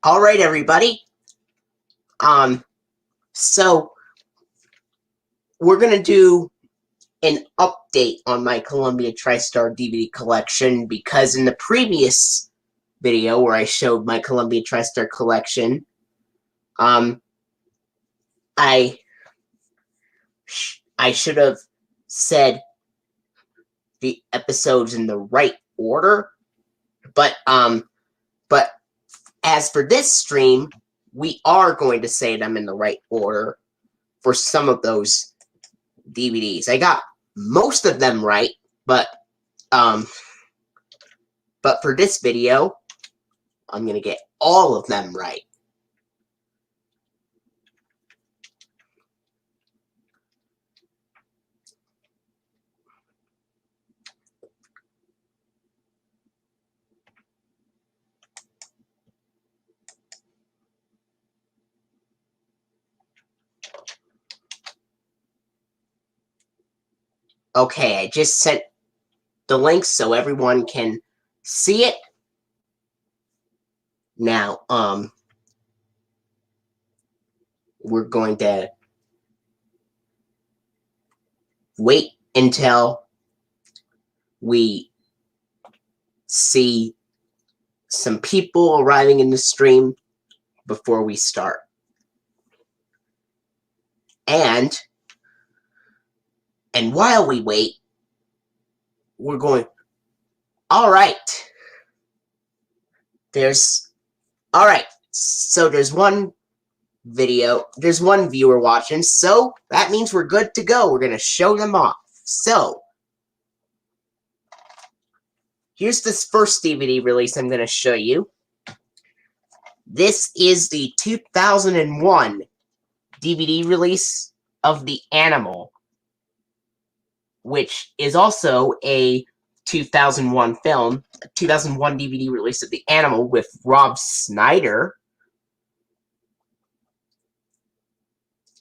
All right, everybody. So we're gonna do an update on my Columbia TriStar DVD collection because in the previous video where I showed my Columbia TriStar collection, I should have said the episodes in the right order, but as for this stream, we are going to say them in the right order for some of those DVDs. I got most of them right, but for this video, I'm gonna get all of them right. Okay, I just sent the links so everyone can see it. Now, we're going to wait until we see some people arriving in the stream before we start. And while we wait, we're going, all right. So there's one viewer watching, so that means we're good to go. We're going to show them off. So, here's this first DVD release I'm going to show you. This is the 2001 DVD release of The Animal, which is also a 2001 film, a 2001 DVD release of The Animal with Rob Schneider.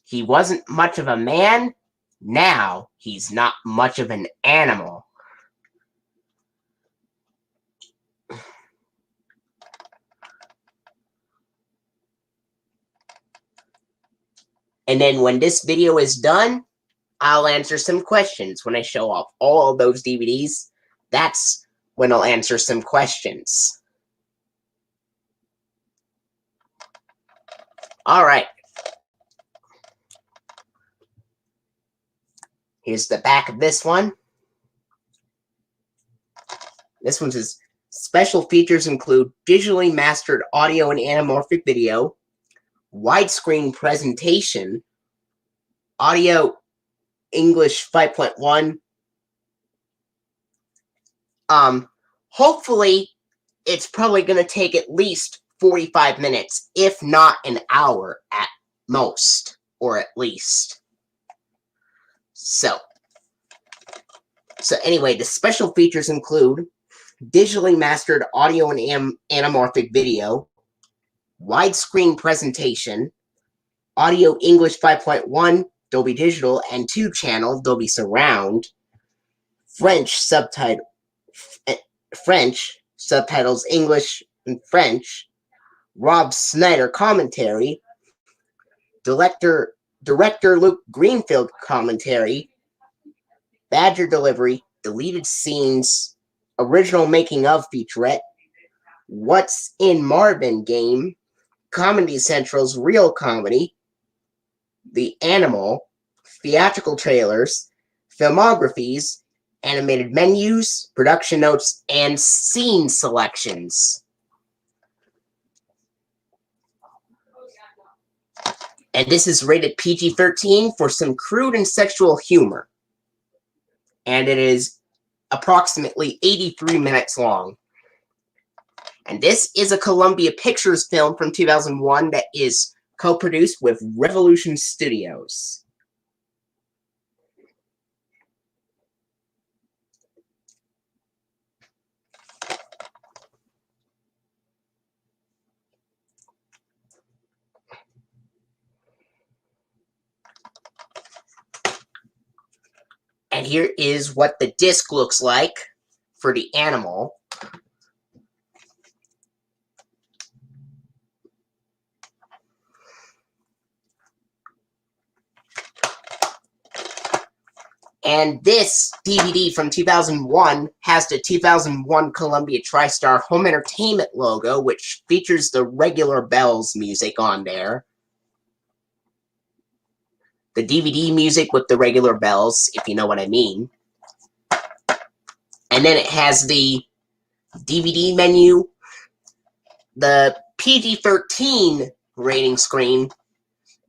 He wasn't much of a man. Now he's not much of an animal. And then when this video is done, I'll answer some questions. When I show off all of those DVDs, that's when I'll answer some questions. All right. Here's the back of this one. This one says, special features include digitally mastered audio and anamorphic video, widescreen presentation, audio English 5.1. Hopefully, it's probably going to take at least 45 minutes, if not an hour at most, or at least. So anyway, the special features include digitally mastered audio and anamorphic video, widescreen presentation, audio English 5.1, Dolby Digital, and 2-channel Dolby Surround, French subtitles English and French, Rob Schneider commentary, director Luke Greenfield commentary, Badger delivery, deleted scenes, original making of featurette, What's in Marvin game, Comedy Central's Real Comedy, The Animal, theatrical trailers, filmographies, animated menus, production notes, and scene selections. And this is rated PG-13 for some crude and sexual humor. And it is approximately 83 minutes long. And this is a Columbia Pictures film from 2001 that is co-produced with Revolution Studios. And here is what the disc looks like for The Animal. And this DVD from 2001 has the 2001 Columbia TriStar Home Entertainment logo, which features the regular Bells music on there. The DVD music with the regular Bells, if you know what I mean. And then it has the DVD menu, the PG-13 rating screen,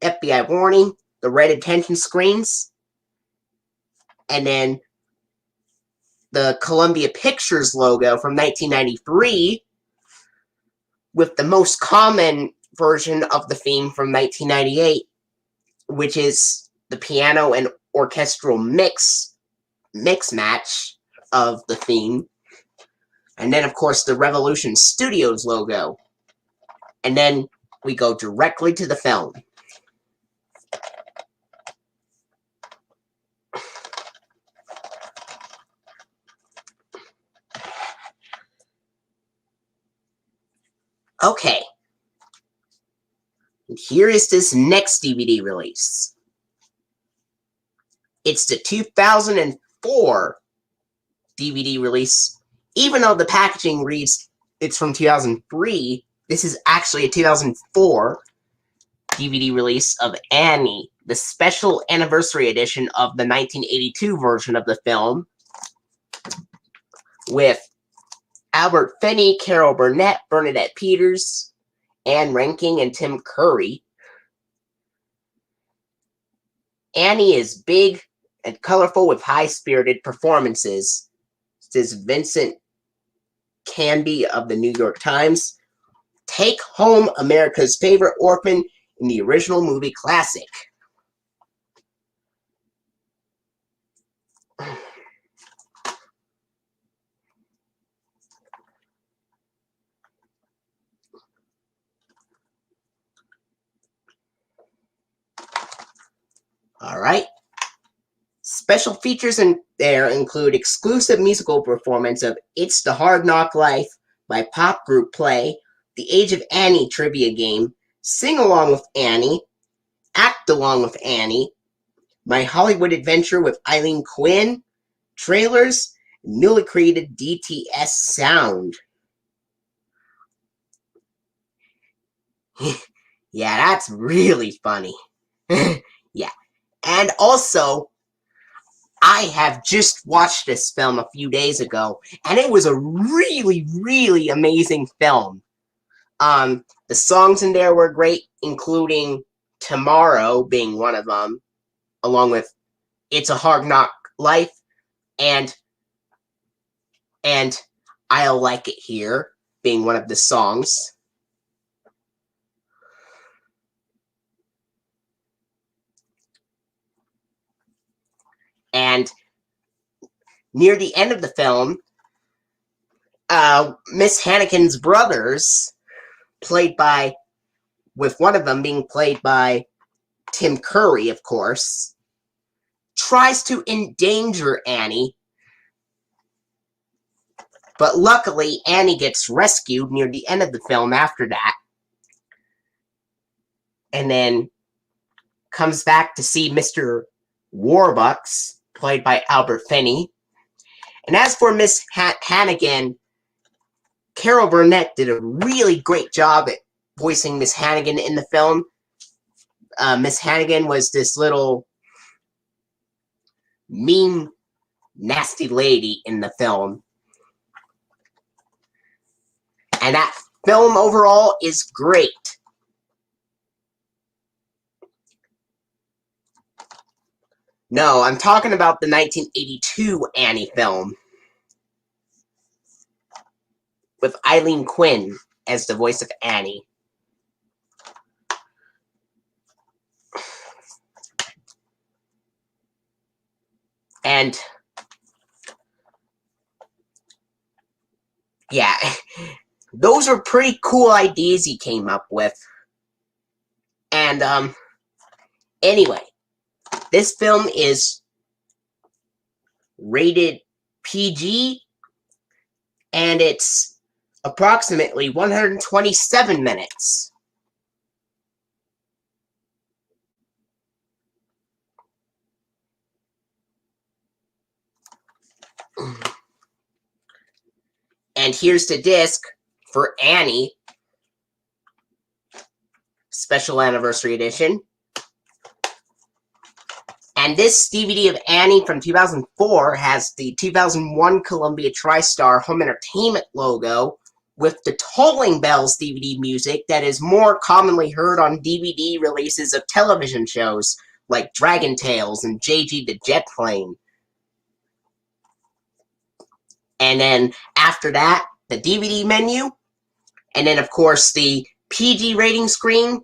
FBI warning, the red attention screens, and then the Columbia Pictures logo from 1993 with the most common version of the theme from 1998, which is the piano and orchestral mix match of the theme. And then, of course, the Revolution Studios logo. And then we go directly to the film. Okay. And here is this next DVD release. It's the 2004 DVD release. Even though the packaging reads it's from 2003, this is actually a 2004 DVD release of Annie, the special anniversary edition of the 1982 version of the film, with Albert Finney, Carol Burnett, Bernadette Peters, Anne Rankin, and Tim Curry. Annie is big and colorful with high-spirited performances, says Vincent Canby of the New York Times. Take home America's favorite orphan in the original movie classic. Alright. Special features in there include exclusive musical performance of It's the Hard Knock Life by pop group Play, the Age of Annie trivia game, Sing Along with Annie, Act Along with Annie, My Hollywood Adventure with Eileen Quinn, trailers, newly created DTS sound. Yeah, that's really funny. Yeah. And also, I have just watched this film a few days ago, and it was a really, really amazing film. The songs in there were great, including Tomorrow being one of them, along with It's a Hard Knock Life, and I'll Like It Here being one of the songs. And near the end of the film, Miss Hannigan's brothers, with one of them being played by Tim Curry, of course, tries to endanger Annie, but luckily Annie gets rescued near the end of the film after that, and then comes back to see Mr. Warbucks, played by Albert Finney. And as for Miss Hannigan, Carol Burnett did a really great job at voicing Miss Hannigan in the film. Miss Hannigan was this little mean, nasty lady in the film. And that film overall is great. No, I'm talking about the 1982 Annie film, with Eileen Quinn as the voice of Annie. And yeah, those are pretty cool ideas he came up with. And anyway, this film is rated PG, and it's approximately 127 minutes. And here's the disc for Annie, Special Anniversary Edition. And this DVD of Annie from 2004 has the 2001 Columbia TriStar Home Entertainment logo with the Tolling Bells DVD music that is more commonly heard on DVD releases of television shows like Dragon Tales and JG the Jet Plane. And then after that, the DVD menu, and then of course the PG rating screen,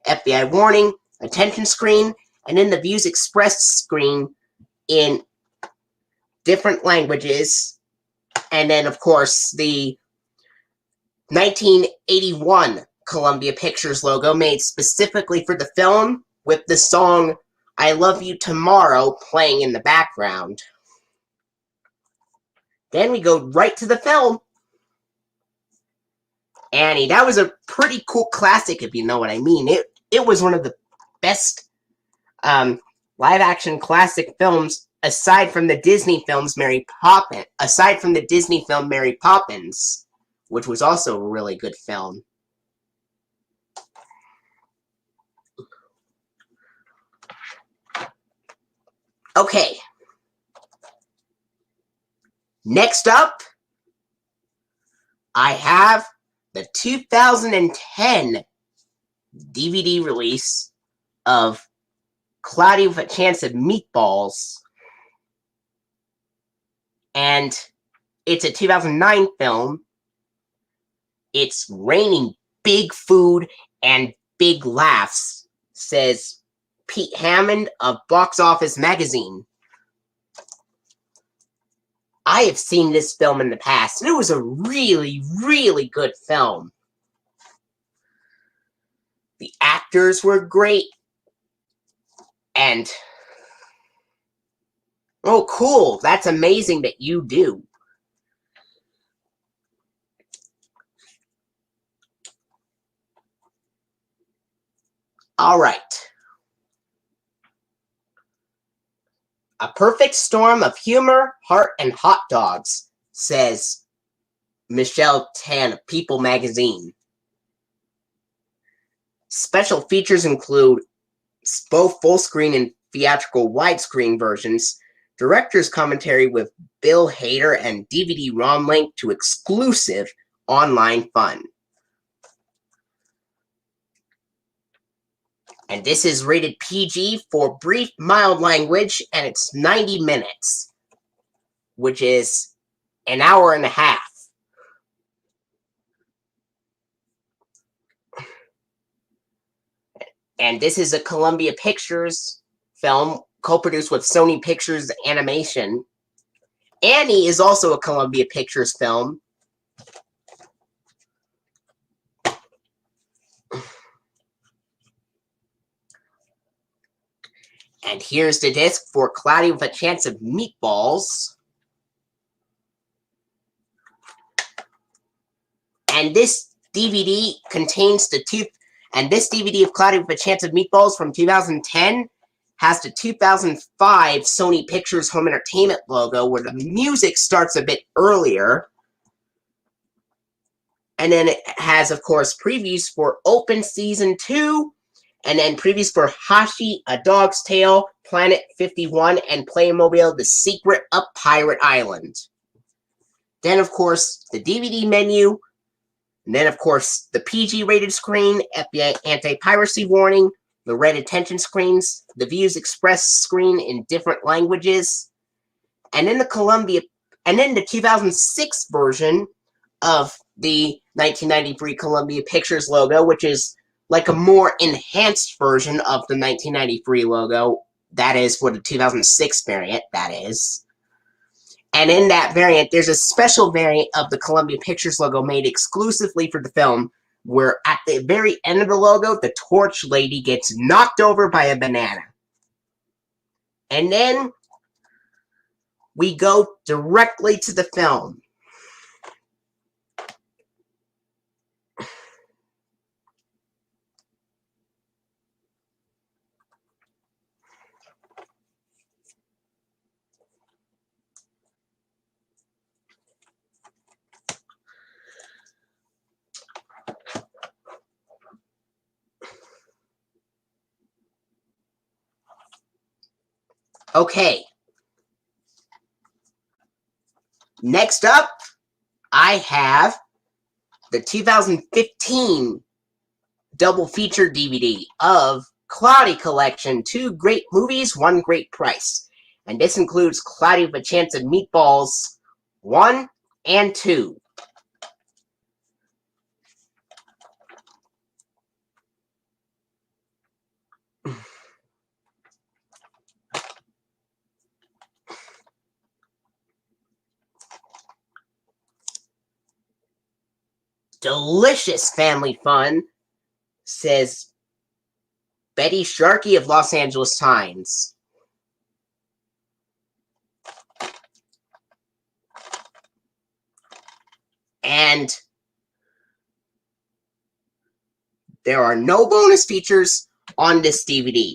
FBI warning, attention screen, and then the Views Expressed screen in different languages, and then of course the 1981 Columbia Pictures logo made specifically for the film with the song I Love You Tomorrow playing in the background. Then we go right to the film. Annie, that was a pretty cool classic, if you know what I mean. It was one of the best live-action classic films aside from the Disney films Mary Poppins. Aside from the Disney film Mary Poppins, which was also a really good film. Okay. Next up, I have the 2010 DVD release of Cloudy with a Chance of Meatballs. And it's a 2009 film. It's raining big food and big laughs, says Pete Hammond of Box Office Magazine. I have seen this film in the past, and it was a really, really good film. The actors were great, and oh, cool, that's amazing that you do. All right. A perfect storm of humor, heart, and hot dogs, says Michelle Tan of People magazine. Special features include both full-screen and theatrical widescreen versions, director's commentary with Bill Hader, and DVD-ROM link to exclusive online fun. And this is rated PG for brief, mild language, and it's 90 minutes, which is an hour and a half. And this is a Columbia Pictures film, co-produced with Sony Pictures Animation. Annie is also a Columbia Pictures film. And here's the disc for Cloudy with a Chance of Meatballs. And this DVD contains this DVD of Cloudy with a Chance of Meatballs from 2010 has the 2005 Sony Pictures Home Entertainment logo, where the music starts a bit earlier. And then it has, of course, previews for Open Season 2, and then previews for Hashi, A Dog's Tale, Planet 51, and Playmobil, The Secret of Pirate Island. Then, of course, the DVD menu. And then, of course, the PG-rated screen, FBI anti-piracy warning, the red attention screens, the Views Express screen in different languages, and then the 2006 version of the 1993 Columbia Pictures logo, which is like a more enhanced version of the 1993 logo. That is for the 2006 variant, that is. And in that variant, there's a special variant of the Columbia Pictures logo made exclusively for the film, where at the very end of the logo, the torch lady gets knocked over by a banana. And then we go directly to the film. Okay. Next up, I have the 2015 double feature DVD of Cloudy Collection, 2 great movies, 1 great price. And this includes Cloudy with a Chance of Meatballs 1 and 2. Delicious family fun, says Betty Sharkey of Los Angeles Times. And there are no bonus features on this DVD.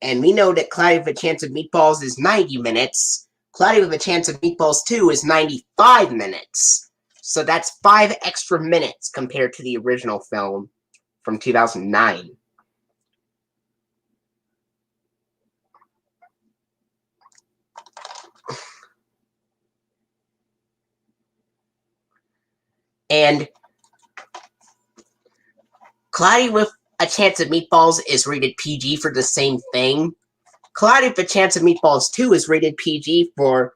And we know that Cloudy with a Chance of Meatballs is 90 minutes. Cloudy with a Chance of Meatballs 2 is 95 minutes. So that's 5 extra minutes compared to the original film from 2009. And Cloudy with a Chance of Meatballs is rated PG for the same thing. Cloudy with a Chance of Meatballs 2 is rated PG for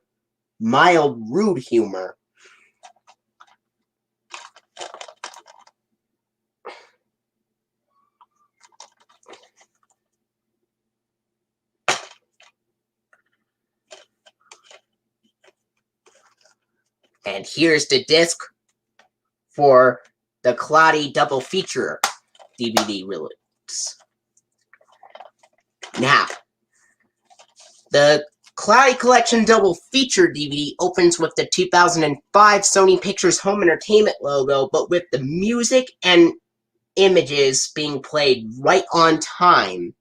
mild, rude humor. And here's the disc for the Cloudy double feature DVD release. Now, the Cloudy Collection double feature DVD opens with the 2005 Sony Pictures Home Entertainment logo, but with the music and images being played right on time.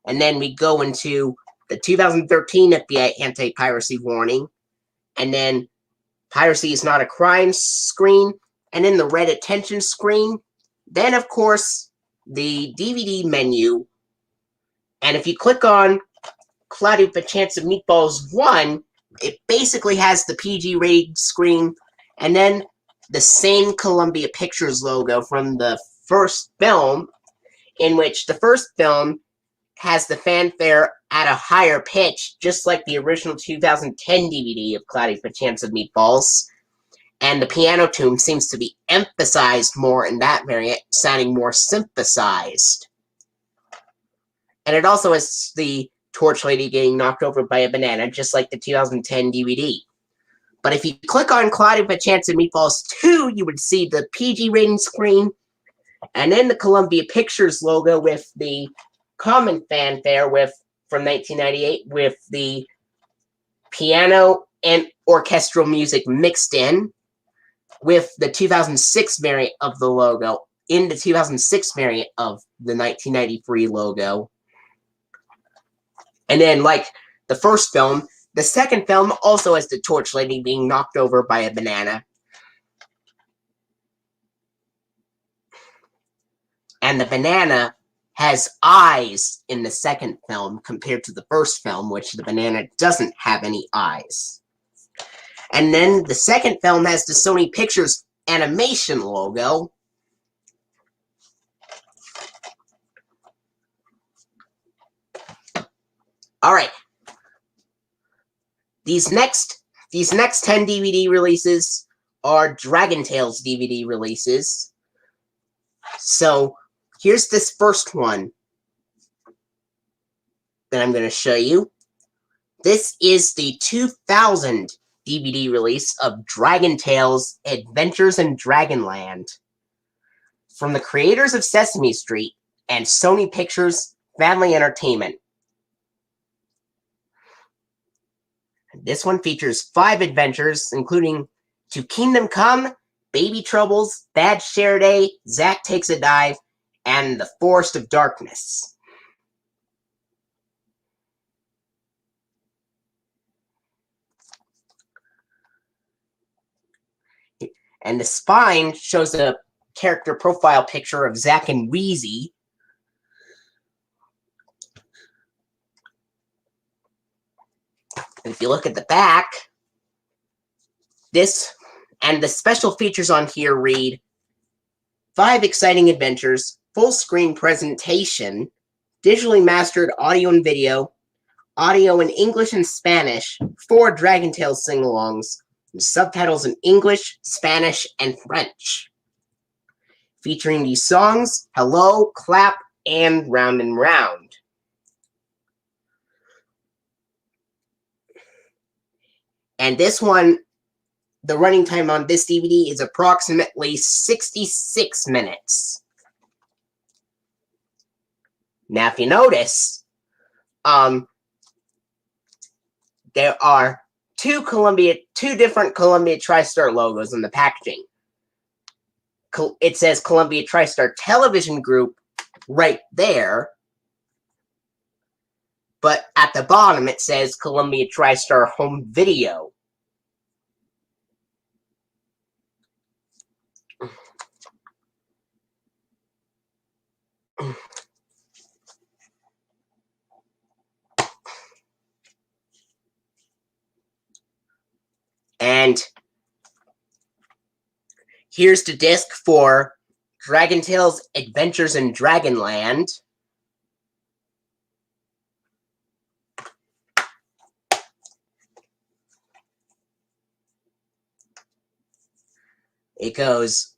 And then we go into the 2013 FBI anti-piracy warning, and then piracy is not a crime screen, and then the red attention screen. Then, of course, the DVD menu. And if you click on Cloudy with a Chance of Meatballs 1, it basically has the PG rated screen, and then the same Columbia Pictures logo from the first film, in which the first film has the fanfare at a higher pitch, just like the original 2010 DVD of Cloudy with a Chance of Meatballs. And the piano tune seems to be emphasized more in that variant, sounding more synthesized. And it also has the torch lady getting knocked over by a banana, just like the 2010 DVD. But if you click on Cloudy with a Chance of Meatballs 2, you would see the PG rating screen, and then the Columbia Pictures logo with the common fanfare from 1998 with the piano and orchestral music mixed in, with the 2006 variant of the logo in the 2006 variant of the 1993 logo. And then, like the first film, the second film also has the torch lady being knocked over by a banana. And the banana has eyes in the second film compared to the first film, which the banana doesn't have any eyes. And then the second film has the Sony Pictures animation logo. Alright. These next 10 DVD releases are Dragon Tales DVD releases. So, here's this first one that I'm going to show you. This is the 2000 DVD release of Dragon Tales Adventures in Dragonland from the creators of Sesame Street and Sony Pictures Family Entertainment. This one features 5 adventures, including To Kingdom Come, Baby Troubles, Bad Share Day, Zack Takes a Dive, and The Forest of Darkness. And the spine shows a character profile picture of Zack and Wheezy. If you look at the back, this and the special features on here read 5 exciting adventures, full screen presentation, digitally mastered audio and video, audio in English and Spanish, 4 Dragon Tales sing-alongs, and subtitles in English, Spanish, and French. Featuring these songs, Hello, Clap, and Round and Round. And this one, the running time on this DVD is approximately 66 minutes. Now, if you notice, there are two different Columbia TriStar logos on the packaging. It says Columbia TriStar Television Group right there, but at the bottom it says Columbia TriStar Home Video. And here's the disc for Dragon Tales Adventures in Dragonland. It goes,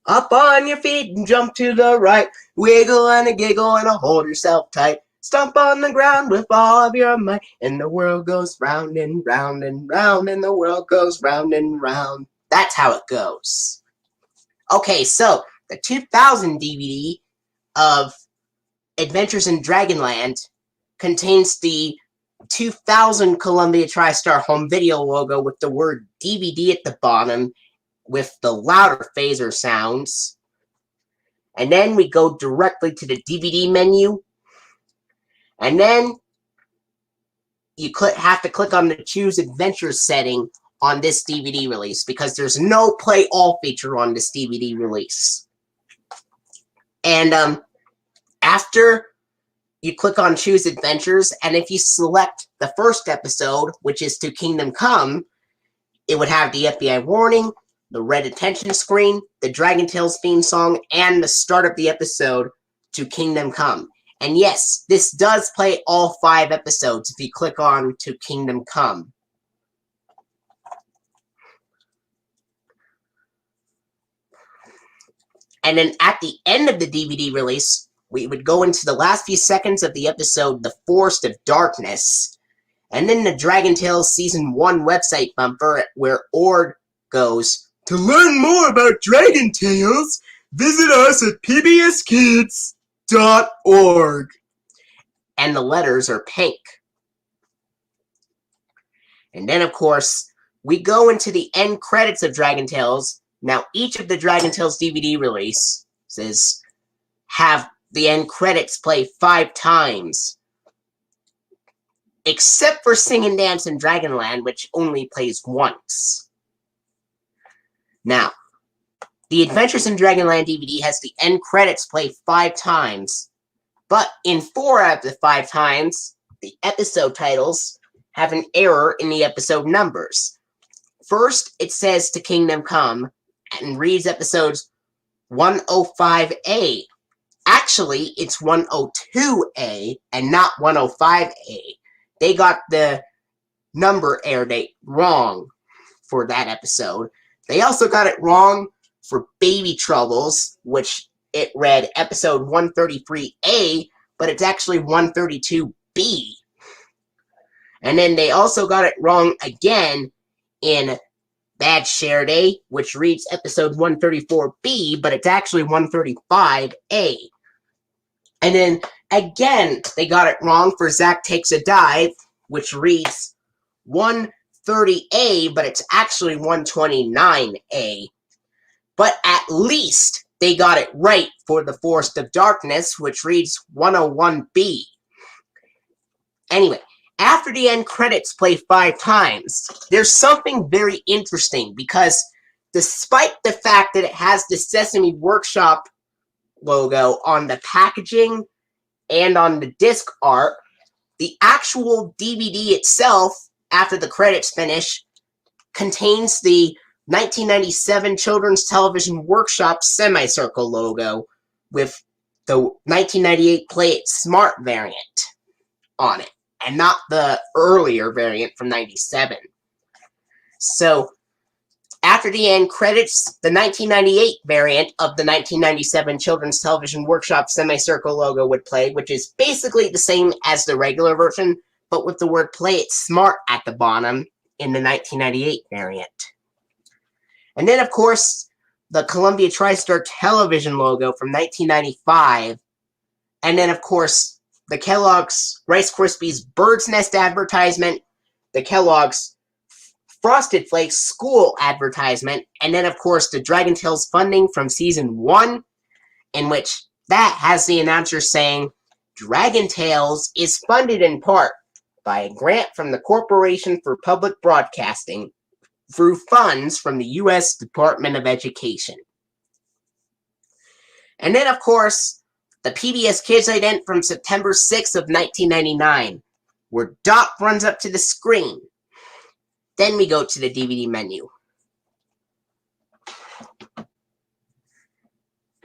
up on your feet and jump to the right, wiggle and a giggle and a hold yourself tight. Stomp on the ground with all of your might, and the world goes round and round and round, and the world goes round and round. That's how it goes. Okay, so the 2000 DVD of Adventures in Dragonland contains the 2000 Columbia TriStar Home Video logo with the word DVD at the bottom with the louder phaser sounds. And then we go directly to the DVD menu. And then you have to click on the Choose Adventures setting on this DVD release because there's no Play All feature on this DVD release. And after you click on Choose Adventures, and if you select the first episode, which is To Kingdom Come, it would have the FBI warning, the red attention screen, the Dragon Tales theme song, and the start of the episode, To Kingdom Come. And yes, this does play all 5 episodes if you click on To Kingdom Come. And then at the end of the DVD release, we would go into the last few seconds of the episode, The Forest of Darkness, and then the Dragon Tales Season 1 website bumper where Ord goes, to learn more about Dragon Tales, visit us at pbskids.org. And the letters are pink. And then, of course, we go into the end credits of Dragon Tales. Now, each of the Dragon Tales DVD releases have the end credits play 5 times. Except for Sing and Dance in Dragonland, which only plays once. Now, the Adventures in Dragonland DVD has the end credits play 5 times, but in 4 out of the 5 times, the episode titles have an error in the episode numbers. First, it says To Kingdom Come and reads episodes 105A. Actually, it's 102A and not 105A. They got the number air date wrong for that episode. They also got it wrong for Baby Troubles, which it read episode 133A, but it's actually 132B. And then they also got it wrong again in Bad Share Day, which reads episode 134B, but it's actually 135A. And then again, they got it wrong for Zack Takes a Dive, which reads 130A, but it's actually 129A. But at least they got it right for The Forest of Darkness, which reads 101B. Anyway, after the end credits play 5 times, there's something very interesting because despite the fact that it has the Sesame Workshop logo on the packaging and on the disc art, the actual DVD itself, after the credits finish, contains the 1997 Children's Television Workshop semicircle logo with the 1998 Play It Smart variant on it, and not the earlier variant from 97. So, after the end credits, the 1998 variant of the 1997 Children's Television Workshop semicircle logo would play, which is basically the same as the regular version, but with the word Play It Smart at the bottom in the 1998 variant. And then, of course, the Columbia TriStar television logo from 1995. And then, of course, the Kellogg's Rice Krispies Bird's Nest advertisement, the Kellogg's Frosted Flakes school advertisement, and then, of course, the Dragon Tales funding from Season 1, in which that has the announcer saying, Dragon Tales is funded in part by a grant from the Corporation for Public Broadcasting through funds from the U.S. Department of Education. And then, of course, the PBS Kids ident from September 6th of 1999, where Doc runs up to the screen. Then we go to the DVD menu.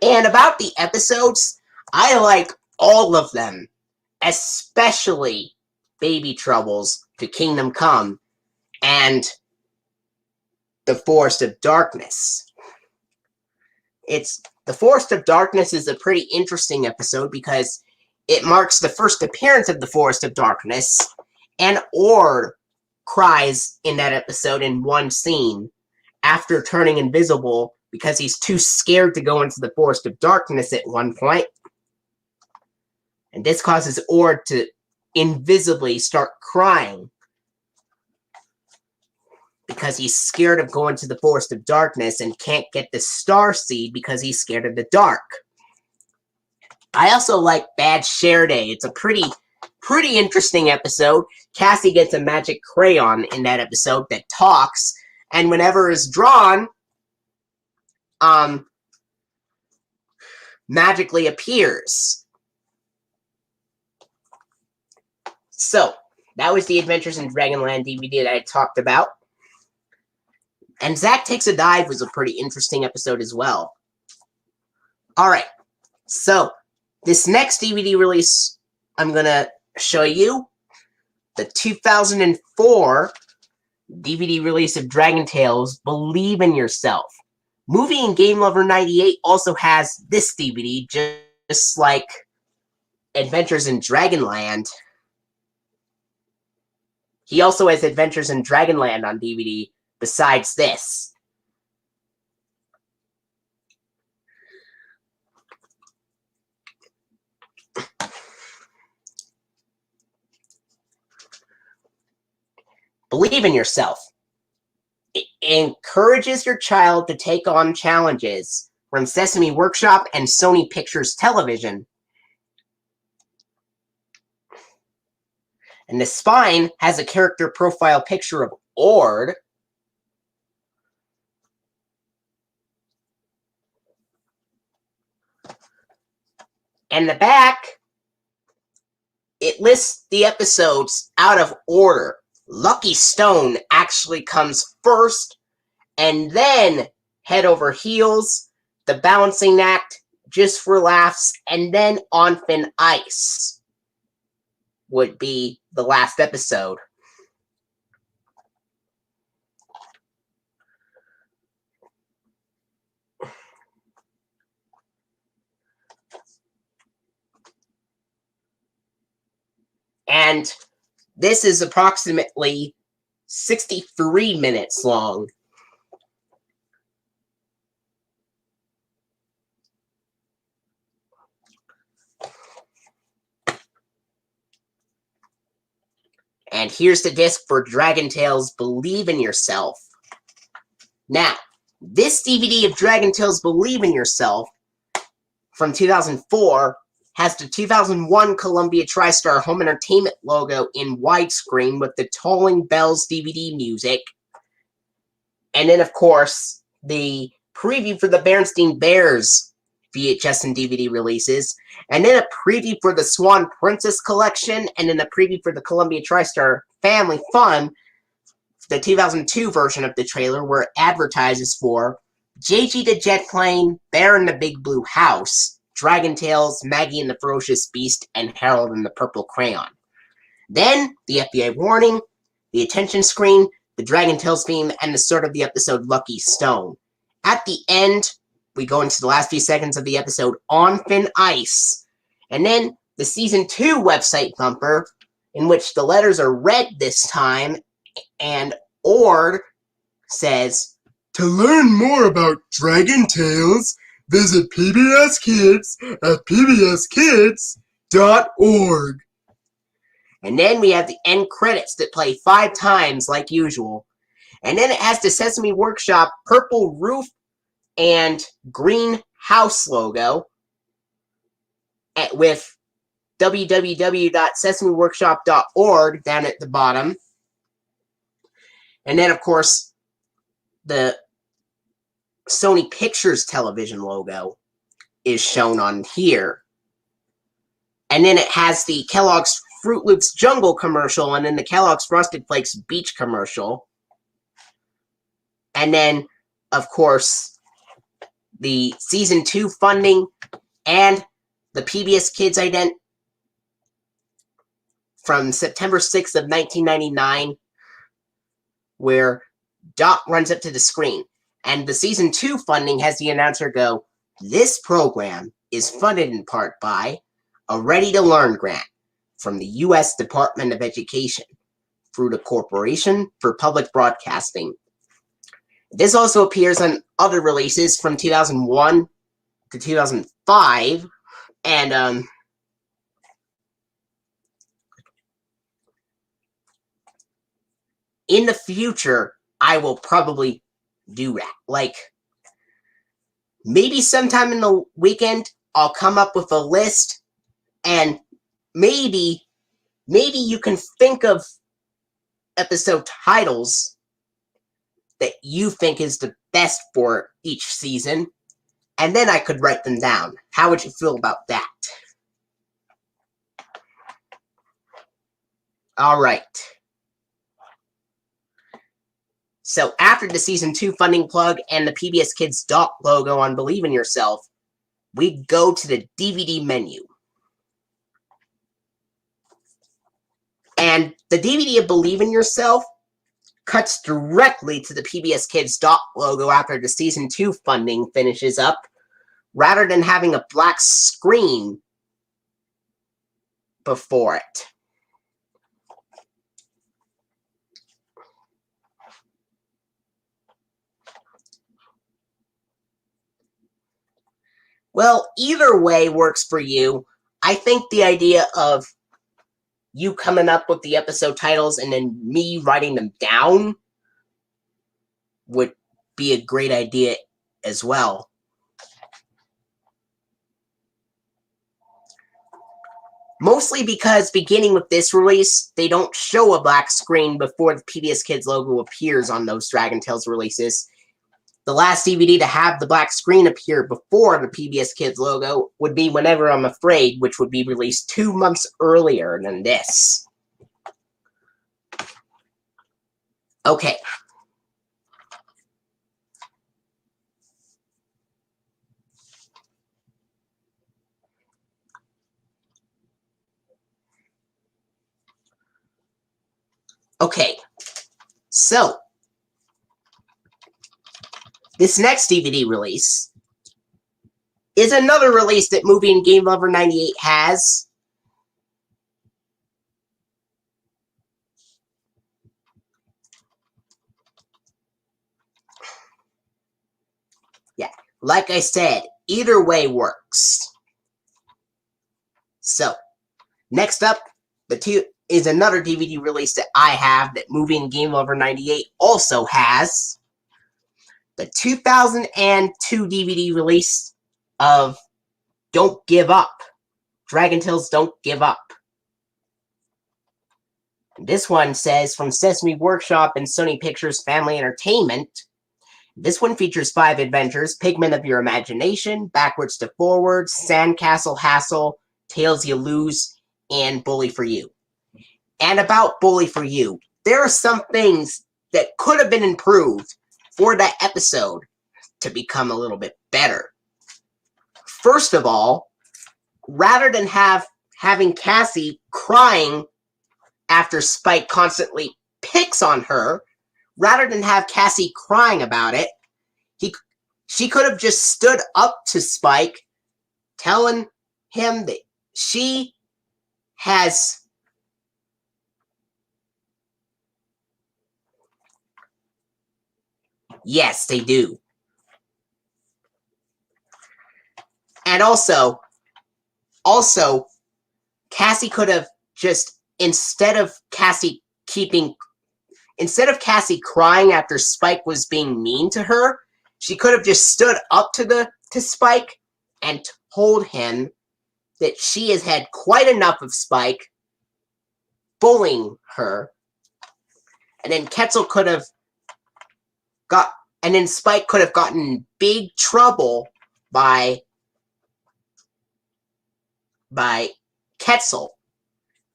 And about the episodes, I like all of them, especially Baby Troubles, To Kingdom Come, and The Forest of Darkness. The Forest of Darkness is a pretty interesting episode because it marks the first appearance of the Forest of Darkness, and Ord cries in that episode in one scene after turning invisible because he's too scared to go into the Forest of Darkness at one point. And this causes Ord to invisibly start crying because he's scared of going to the Forest of Darkness and can't get the star seed because he's scared of the dark. I also like Bad Share Day. It's a pretty interesting episode. Cassie gets a magic crayon in that episode that talks, and whenever it's drawn, magically appears. So, that was the Adventures in Dragonland DVD that I talked about. And Zack Takes a Dive was a pretty interesting episode as well. Alright, so, this next DVD release I'm going to show you, the 2004 DVD release of Dragon Tales, Believe in Yourself. Movie and Game Lover 98 also has this DVD, just like Adventures in Dragonland. He also has Adventures in Dragonland on DVD besides this. Believe in Yourself. It encourages your child to take on challenges from Sesame Workshop and Sony Pictures Television. And the spine has a character profile picture of Ord. And the back, it lists the episodes out of order. Lucky Stone actually comes first, and then Head Over Heels, The Balancing Act, Just for Laughs, and then On Thin Ice would be the last episode. And this is approximately 63 minutes long. And here's the disc for Dragon Tales Believe in Yourself. Now, this DVD of Dragon Tales Believe in Yourself from 2004 has the 2001 Columbia TriStar Home Entertainment logo in widescreen with the Tolling Bells DVD music. And then, of course, the preview for the Berenstain Bears VHS and DVD releases, and then a preview for the Swan Princess collection, and then a preview for the Columbia TriStar Family Fun, the 2002 version of the trailer, where it advertises for JG the Jet Plane, Bear in the Big Blue House, Dragon Tales, Maggie and the Ferocious Beast, and Harold and the Purple Crayon. Then, the FBI warning, the attention screen, the Dragon Tales theme, and the start of the episode Lucky Stone. At the end, we go into the last few seconds of the episode On Thin Ice. And then, the Season 2 website bumper, in which the letters are red this time, and Ord says, To learn more about Dragon Tales, visit PBS Kids at pbskids.org. And then we have the end credits that play 5 times like usual. And then it has the Sesame Workshop purple roof and green house logo with www.sesameworkshop.org down at the bottom. And then, of course, the Sony Pictures television logo is shown on here. And then it has the Kellogg's Fruit Loops Jungle commercial, and then the Kellogg's Frosted Flakes Beach commercial. And then, of course, the Season 2 funding and the PBS Kids ident from September 6th of 1999, where Doc runs up to the screen. And the Season 2 funding has the announcer go, "This program is funded in part by a Ready to Learn grant from the U.S. Department of Education through the Corporation for Public Broadcasting." This also appears on other releases from 2001 to 2005, and in the future, I will probably do that. Like, maybe sometime in the weekend, I'll come up with a list, and maybe you can think of episode titles that you think is the best for each season, and then I could write them down. How would you feel about that? All right. So after the Season 2 funding plug and the PBS Kids Doc logo on Believe in Yourself, we go to the DVD menu. And the DVD of Believe in Yourself cuts directly to the PBS Kids Doc logo after the Season 2 funding finishes up, rather than having a black screen before it. Well, either way works for you. I think the idea of you coming up with the episode titles and then me writing them down would be a great idea as well. Mostly because beginning with this release, they don't show a black screen before the PBS Kids logo appears on those Dragon Tales releases. The last DVD to have the black screen appear before the PBS Kids logo would be Whenever I'm Afraid, which would be released 2 months earlier than this. Okay. Okay. So, this next DVD release is another release that Movie and Game Lover 98 has. Yeah, like I said, either way works. So, next up, is another DVD release that I have that Movie and Game Lover 98 also has. The 2002 DVD release of Don't Give Up. Dragon Tales Don't Give Up. This one says, from Sesame Workshop and Sony Pictures Family Entertainment, This one features 5 adventures: Pigment of Your Imagination, Backwards to Forwards, Sandcastle Hassle, Tales You Lose, and Bully for You. And about Bully for You, there are some things that could have been improved for that episode to become a little bit better. First of all, rather than having Cassie crying after Spike constantly picks on her, rather than have Cassie crying about it, she could have just stood up to Spike, telling him that she has yes, they do. And also, Cassie could have just, instead of Cassie crying after Spike was being mean to her, she could have just stood up to Spike and told him that she has had quite enough of Spike bullying her. And then Quetzal could have and then Spike could have gotten in big trouble by Quetzal.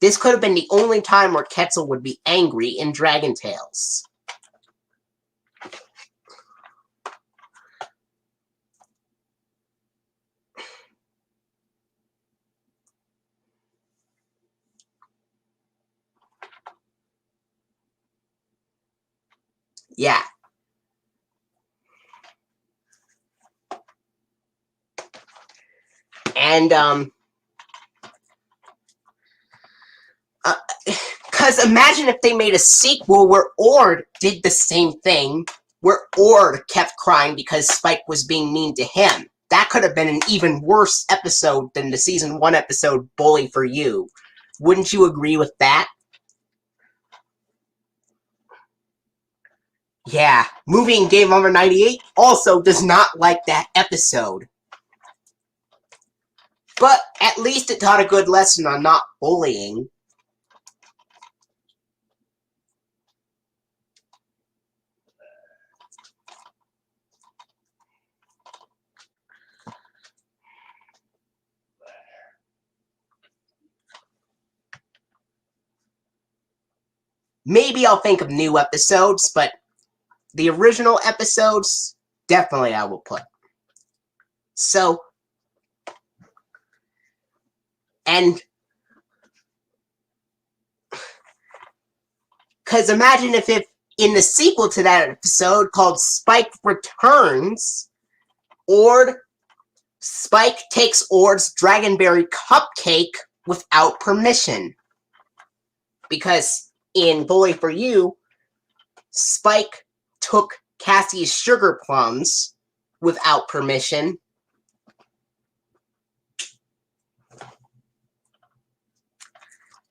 This could have been the only time where Quetzal would be angry in Dragon Tales. Yeah. And, because imagine if they made a sequel where Ord did the same thing, where Ord kept crying because Spike was being mean to him. That could have been an even worse episode than the Season 1 episode, Bully for You. Wouldn't you agree with that? Yeah, Movie and Game Over 98 also does not like that episode. But at least it taught a good lesson on not bullying. Maybe I'll think of new episodes, but the original episodes, definitely I will put. So, and because imagine if in the sequel to that episode called Spike Returns, Spike takes Ord's Dragonberry cupcake without permission. Because in Bully for You, Spike took Cassie's sugar plums without permission.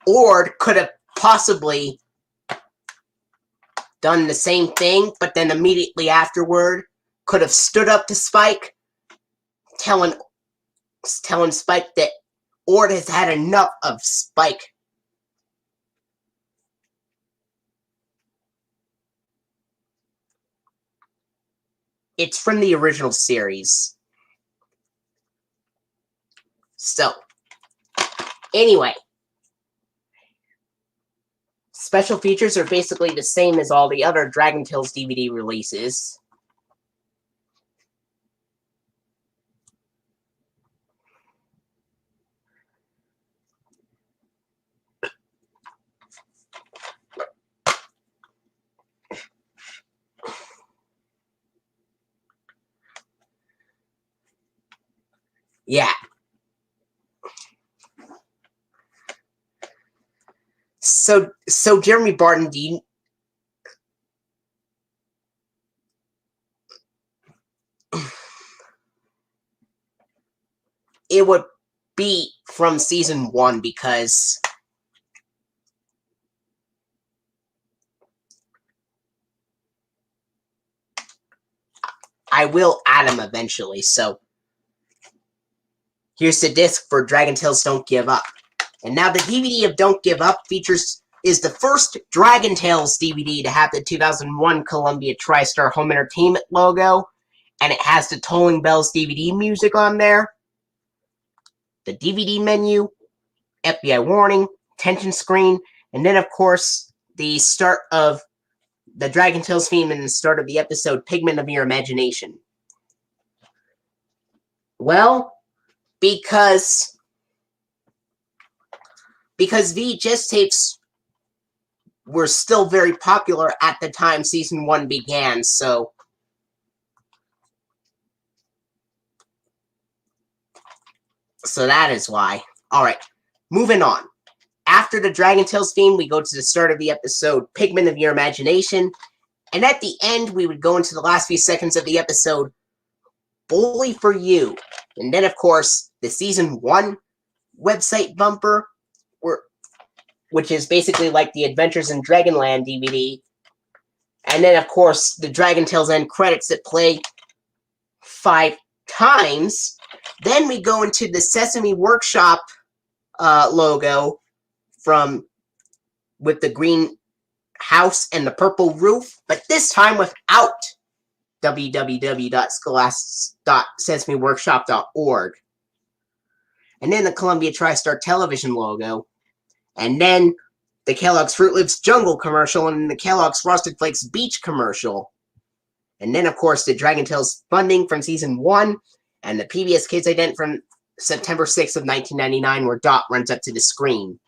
Ord could have possibly done the same thing, but then immediately afterward could have stood up to Spike, telling Spike that Ord has had enough of Spike. It's from the original series. So, anyway. Special features are basically the same as all the other Dragon Tales DVD releases. Yeah. So Jeremy Barton, it would be from Season 1 because I will add him eventually, so here's the disc for Dragon Tales Don't Give Up. And now the DVD of Don't Give Up features is the first Dragon Tales DVD to have the 2001 Columbia TriStar Home Entertainment logo, and it has the Tolling Bells DVD music on there. The DVD menu, FBI warning, tension screen, and then of course the start of the Dragon Tales theme and the start of the episode Pigment of Your Imagination. Well, because VHS tapes were still very popular at the time season 1 began, so that is why. Alright, moving on. After the Dragon Tales theme, we go to the start of the episode, Pigment of Your Imagination, and at the end, we would go into the last few seconds of the episode, Bully for You. And then, of course, the Season 1 website bumper, which is basically like the Adventures in Dragonland DVD. And then, of course, the Dragon Tales end credits that play 5 times. Then we go into the Sesame Workshop logo with the green house and the purple roof, but this time without www.sesameworkshop.org. And then the Columbia TriStar Television logo, and then the Kellogg's Fruit Loops Jungle commercial, and the Kellogg's Frosted Flakes Beach commercial. And then, of course, the Dragon Tales funding from Season 1, and the PBS Kids ident from September 6th of 1999, where Dot runs up to the screen.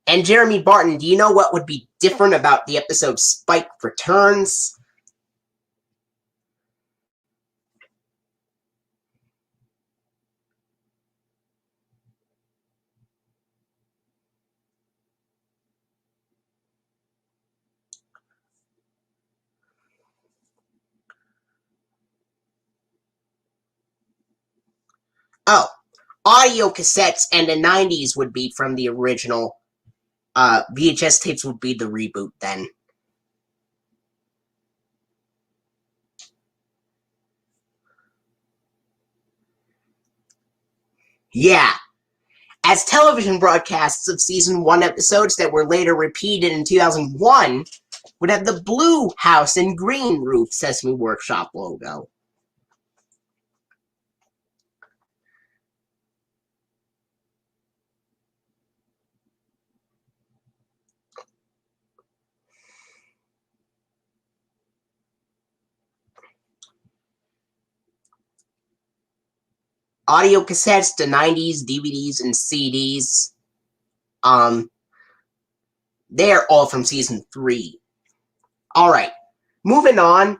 And Jeremy Barton, do you know what would be different about the episode Spike Returns? Oh, audio cassettes and the 90s would be from the original. VHS tapes would be the reboot then. Yeah. As television broadcasts of Season 1 episodes that were later repeated in 2001 would have the blue house and green roof Sesame Workshop logo. Audio cassettes, the 90s, DVDs, and CDs, they're all from Season 3. Alright, moving on.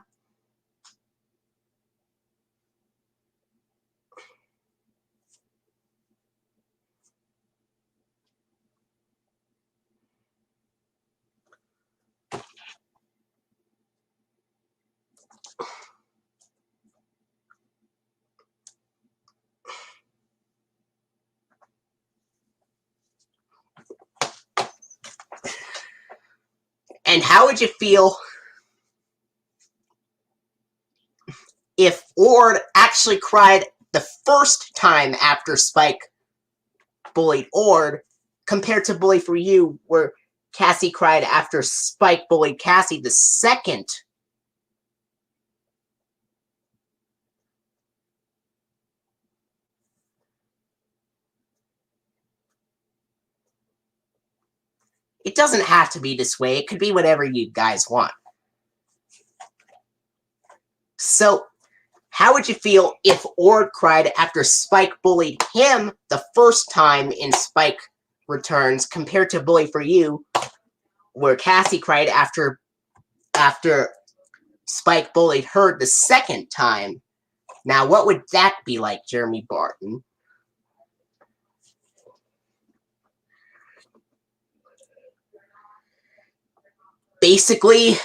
And how would you feel if Ord actually cried the first time after Spike bullied Ord, compared to Bully for You, where Cassie cried after Spike bullied Cassie the second? It doesn't have to be this way. It could be whatever you guys want. So, how would you feel if Ord cried after Spike bullied him the first time in Spike Returns, compared to Bully for You, where Cassie cried after Spike bullied her the second time? Now, what would that be like, Jeremy Barton? Basically,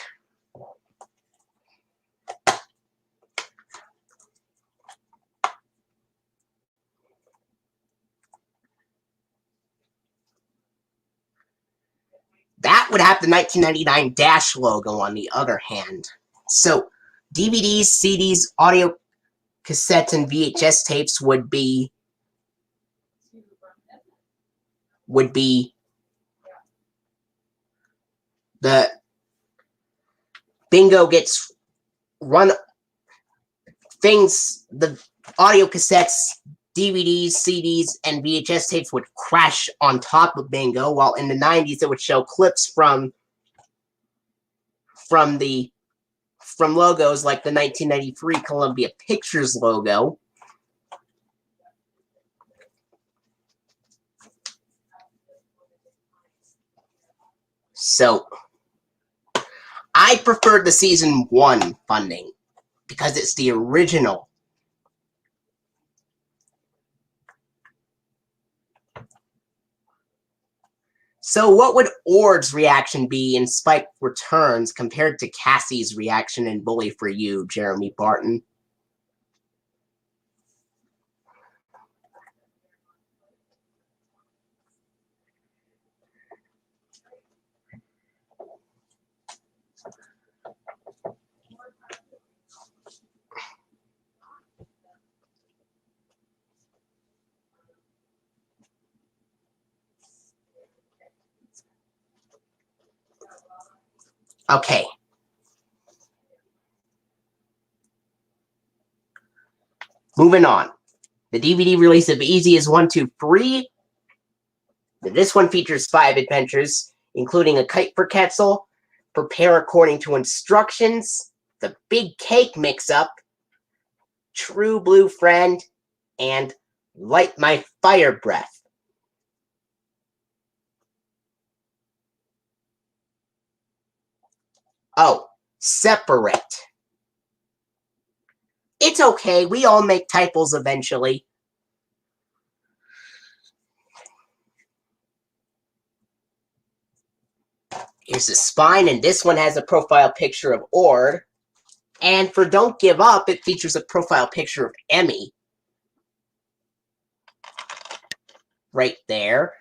that would have the 1999 Dash logo on the other hand. So, DVDs, CDs, audio cassettes, and VHS tapes would be would be the bingo gets run things, the audio cassettes, DVDs, CDs, and VHS tapes would crash on top of bingo, while in the 90s it would show clips from logos like the 1993 Columbia Pictures logo. So, I preferred the season 1 funding because it's the original. So what would Ord's reaction be in Spike Returns compared to Cassie's reaction in Bully for You, Jeremy Barton? Okay. Moving on. The DVD release of Easy as 1, 2, 3. This one features 5 adventures, including a kite for Quetzal, prepare according to instructions, the big cake mix-up, True Blue Friend, and Light My Fire Breath. Oh, separate. It's okay, we all make typos eventually. Here's the spine, and this one has a profile picture of Ord. And for Don't Give Up, it features a profile picture of Emmy. Right there.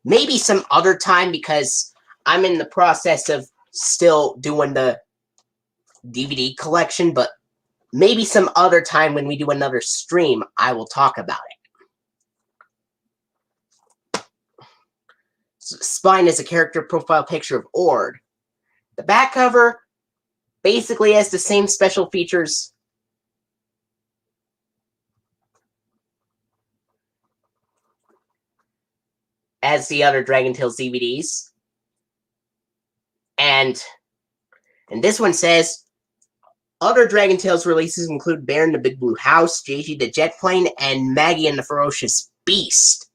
Maybe some other time, because I'm in the process of still doing the DVD collection, but maybe some other time when we do another stream, I will talk about it. So spine is a character profile picture of Ord. The back cover basically has the same special features as the other Dragon Tales DVDs. And this one says, other Dragon Tales releases include Bear in the Big Blue House, JG the Jet Plane, and Maggie and the Ferocious Beast.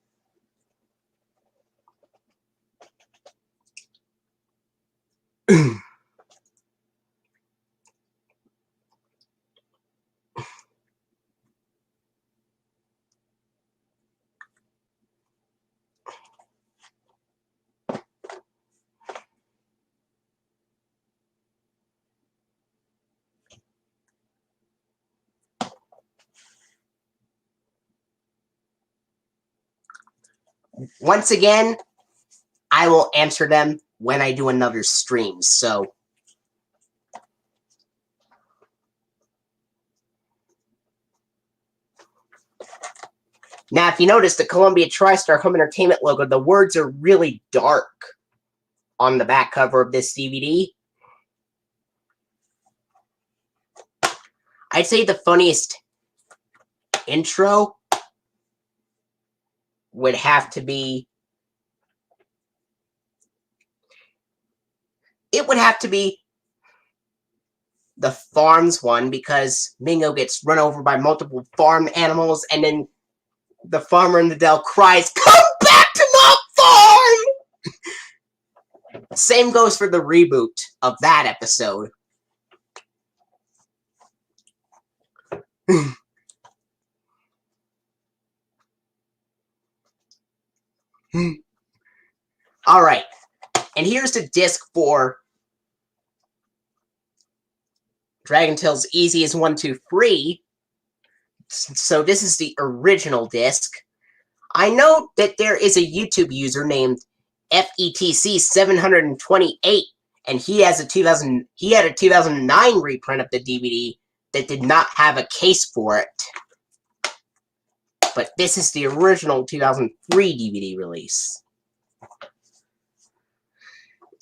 Once again, I will answer them when I do another stream, so... Now, if you notice, the Columbia TriStar Home Entertainment logo, the words are really dark on the back cover of this DVD. I'd say the funniest intro would have to be... It would have to be the farms one, because Mingo gets run over by multiple farm animals, and then the farmer in the dell cries, "Come back to my farm!" Same goes for the reboot of that episode. Alright, and here's the disc for Dragon Tales Easy as 1, 2, 3. So this is the original disc. I know that there is a YouTube user named FETC728, and he had a 2009 reprint of the DVD that did not have a case for it. But this is the original 2003 DVD release.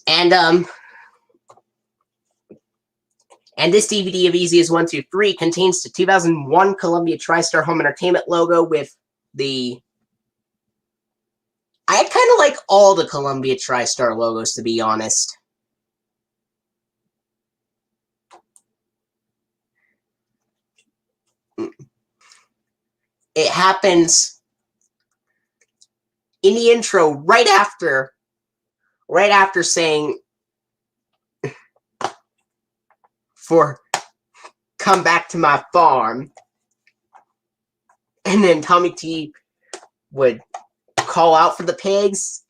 And this DVD of Easy as 1, 2, 3 contains the 2001 Columbia TriStar Home Entertainment logo with the... I kind of like all the Columbia TriStar logos, to be honest. It happens in the intro right after saying for come back to my farm, and then Tommy T would call out for the pigs.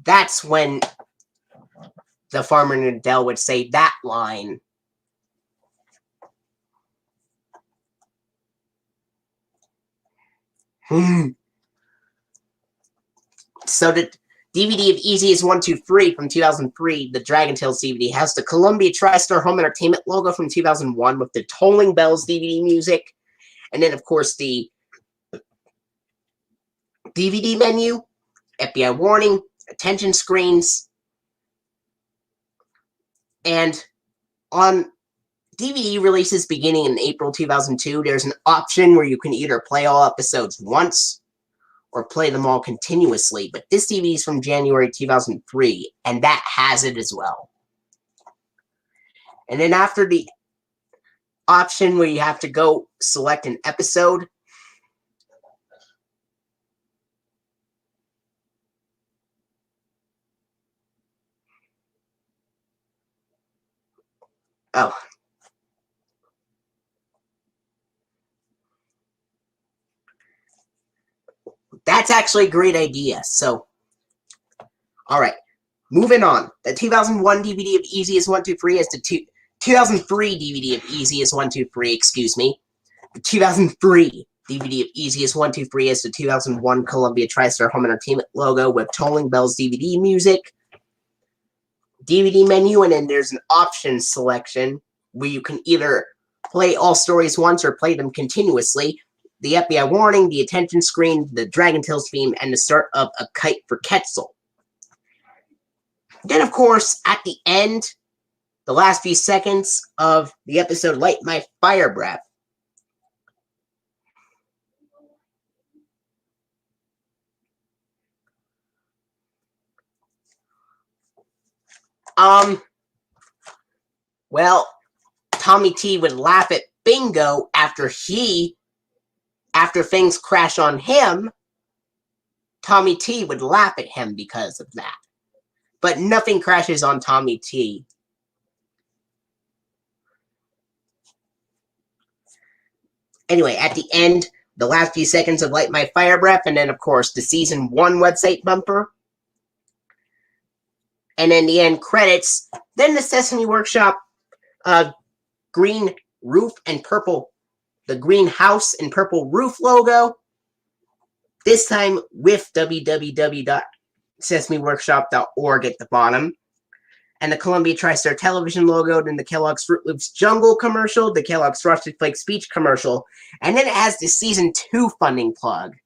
That's when the farmer and Adele would say that line. So the DVD of Easy as 1, 2, 3 from 2003, the Dragon Tales DVD, has the Columbia TriStar Home Entertainment logo from 2001 with the Tolling Bells DVD music. And then, of course, the DVD menu, FBI warning, attention screens. And on DVD releases beginning in April 2002, there's an option where you can either play all episodes once or play them all continuously. But this DVD is from January 2003, and that has it as well. And then after the option where you have to go select an episode, oh, that's actually a great idea. So, all right, moving on. The 2001 DVD of Easy as 1, 2, 3 is the 2003 DVD of Easy as 1, 2, 3, excuse me. The 2003 DVD of Easy as 1, 2, 3 is the 2001 Columbia TriStar Home Entertainment logo with Tolling Bells DVD music. DVD menu, and then there's an options selection where you can either play all stories once or play them continuously. The FBI warning, the attention screen, the Dragon Tales theme, and the start of A Kite for Quetzal. Then, of course, at the end, the last few seconds of the episode Light My Fire Breath. Well, Tommy T would laugh at Bingo after things crash on him. Tommy T would laugh at him because of that. But nothing crashes on Tommy T. Anyway, at the end, the last few seconds of Light My Fire Breath, and then, of course, the Season 1 website bumper. And then the end credits. Then the Sesame Workshop green roof and purple, the greenhouse and purple roof logo. This time with www.sesameworkshop.org at the bottom. And the Columbia TriStar television logo, then the Kellogg's Fruit Loops Jungle commercial, the Kellogg's Frosted Flakes speech commercial, and then it has the Season 2 funding plug.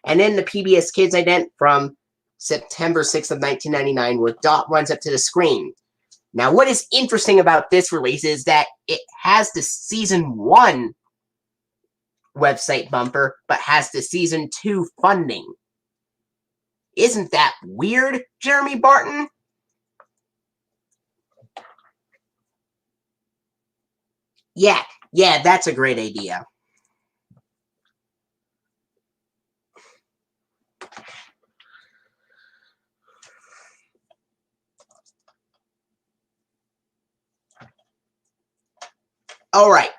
And then the PBS Kids ident from September 6th of 1999 where Dot runs up to the screen. Now, what is interesting about this release is that it has the Season 1 website bumper, but has the Season 2 funding. Isn't that weird, Jeremy Barton? Yeah, that's a great idea. All right,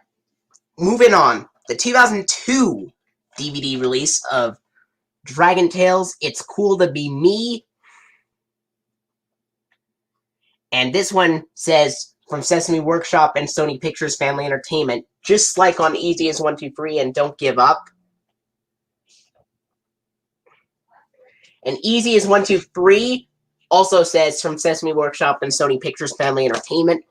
moving on. The 2002 DVD release of Dragon Tales, It's Cool to Be Me. And this one says, from Sesame Workshop and Sony Pictures Family Entertainment, just like on Easy as 1, 2, 3 and Don't Give Up. And Easy is 123 also says from Sesame Workshop and Sony Pictures Family Entertainment.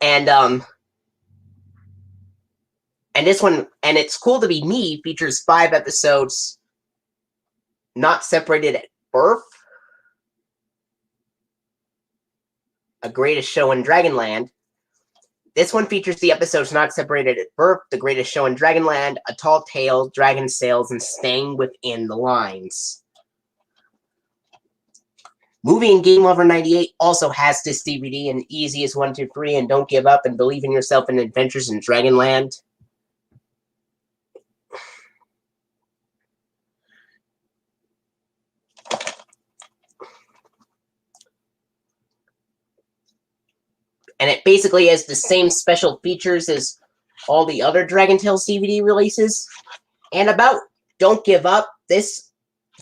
And this one, and It's Cool to Be Me, features 5 episodes not separated at birth. A Greatest Show in Dragonland. This one features the episodes not separated at birth, The Greatest Show in Dragonland, A Tall Tale, Dragon Sails, and Staying Within the Lines. Movie and Game Lover 98 also has this DVD, and Easy is 123, and Don't Give Up, and Believe in Yourself, and Adventures in Dragonland. And it basically has the same special features as all the other Dragon Tales DVD releases. And about Don't Give Up, this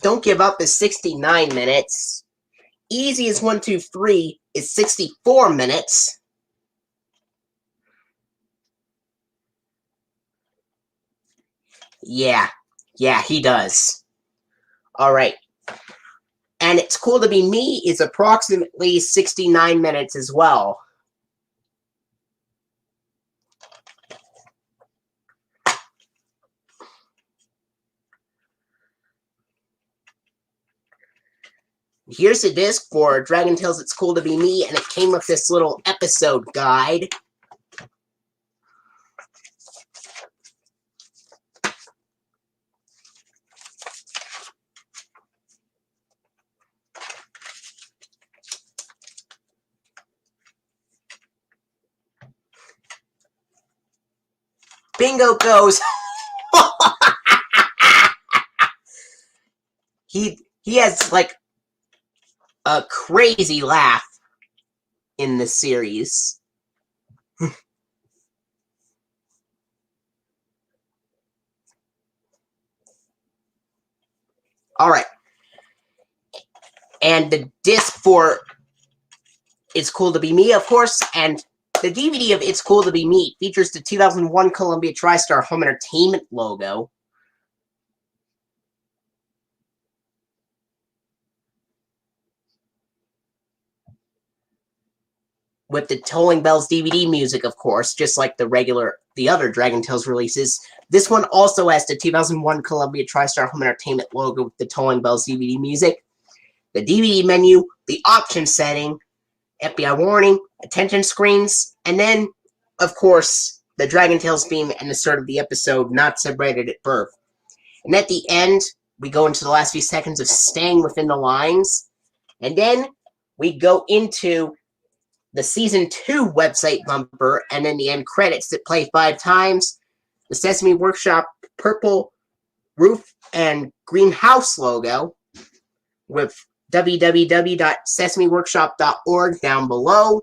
Don't Give Up is 69 minutes. Easy is 123 is 64 minutes. Yeah, he does. Alright. And It's Cool to Be Me is approximately 69 minutes as well. Here's a disc for Dragon Tales It's Cool to Be Me, and it came with this little episode guide. Bingo goes. He has like a crazy laugh in this series. Alright. And the disc for It's Cool to Be Me, of course, and the DVD of It's Cool to Be Me features the 2001 Columbia TriStar Home Entertainment logo. With the Tolling Bells DVD music, of course, just like the other Dragon Tales releases. This one also has the 2001 Columbia TriStar Home Entertainment logo with the Tolling Bells DVD music. The DVD menu, the option setting, FBI warning, attention screens, and then, of course, the Dragon Tales theme and the start of the episode not separated at birth. And at the end, we go into the last few seconds of Staying Within the Lines, and then we go into the Season 2 website bumper, and then the end credits that play 5 times, the Sesame Workshop purple roof and green house logo with www.sesameworkshop.org down below.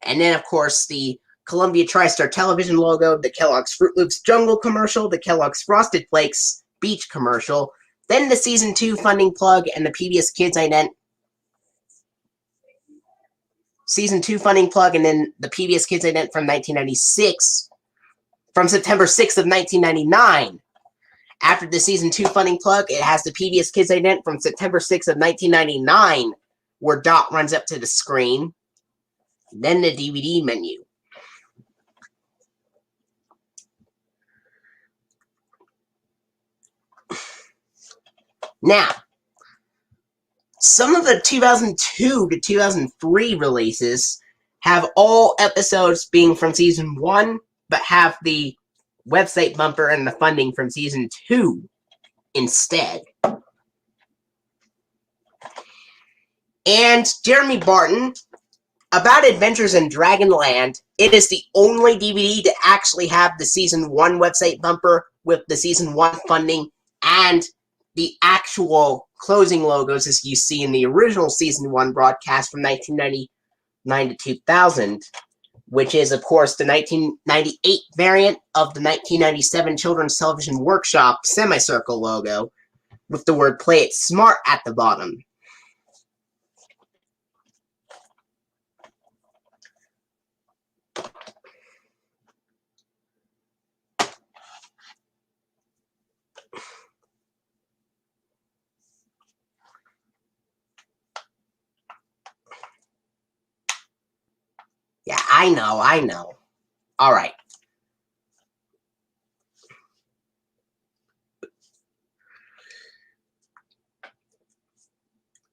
And then, of course, the Columbia TriStar Television logo, the Kellogg's Fruit Loops Jungle commercial, the Kellogg's Frosted Flakes Beach commercial, then the Season 2 funding plug and the PBS Kids ident. Season 2 funding plug, and then the PBS Kids ident from 1996, from September 6th of 1999. After the Season 2 funding plug, it has the PBS Kids ident from September 6th of 1999, where Dot runs up to the screen. Then the DVD menu. Now, some of the 2002 to 2003 releases have all episodes being from Season 1, but have the website bumper and the funding from Season 2 instead. And Jeremy Barton, About Adventures in Dragonland, it is the only DVD to actually have the Season 1 website bumper with the Season 1 funding and the actual closing logos as you see in the original Season 1 broadcast from 1999 to 2000, which is, of course, the 1998 variant of the 1997 Children's Television Workshop semicircle logo with the word Play It Smart at the bottom. I know. All right.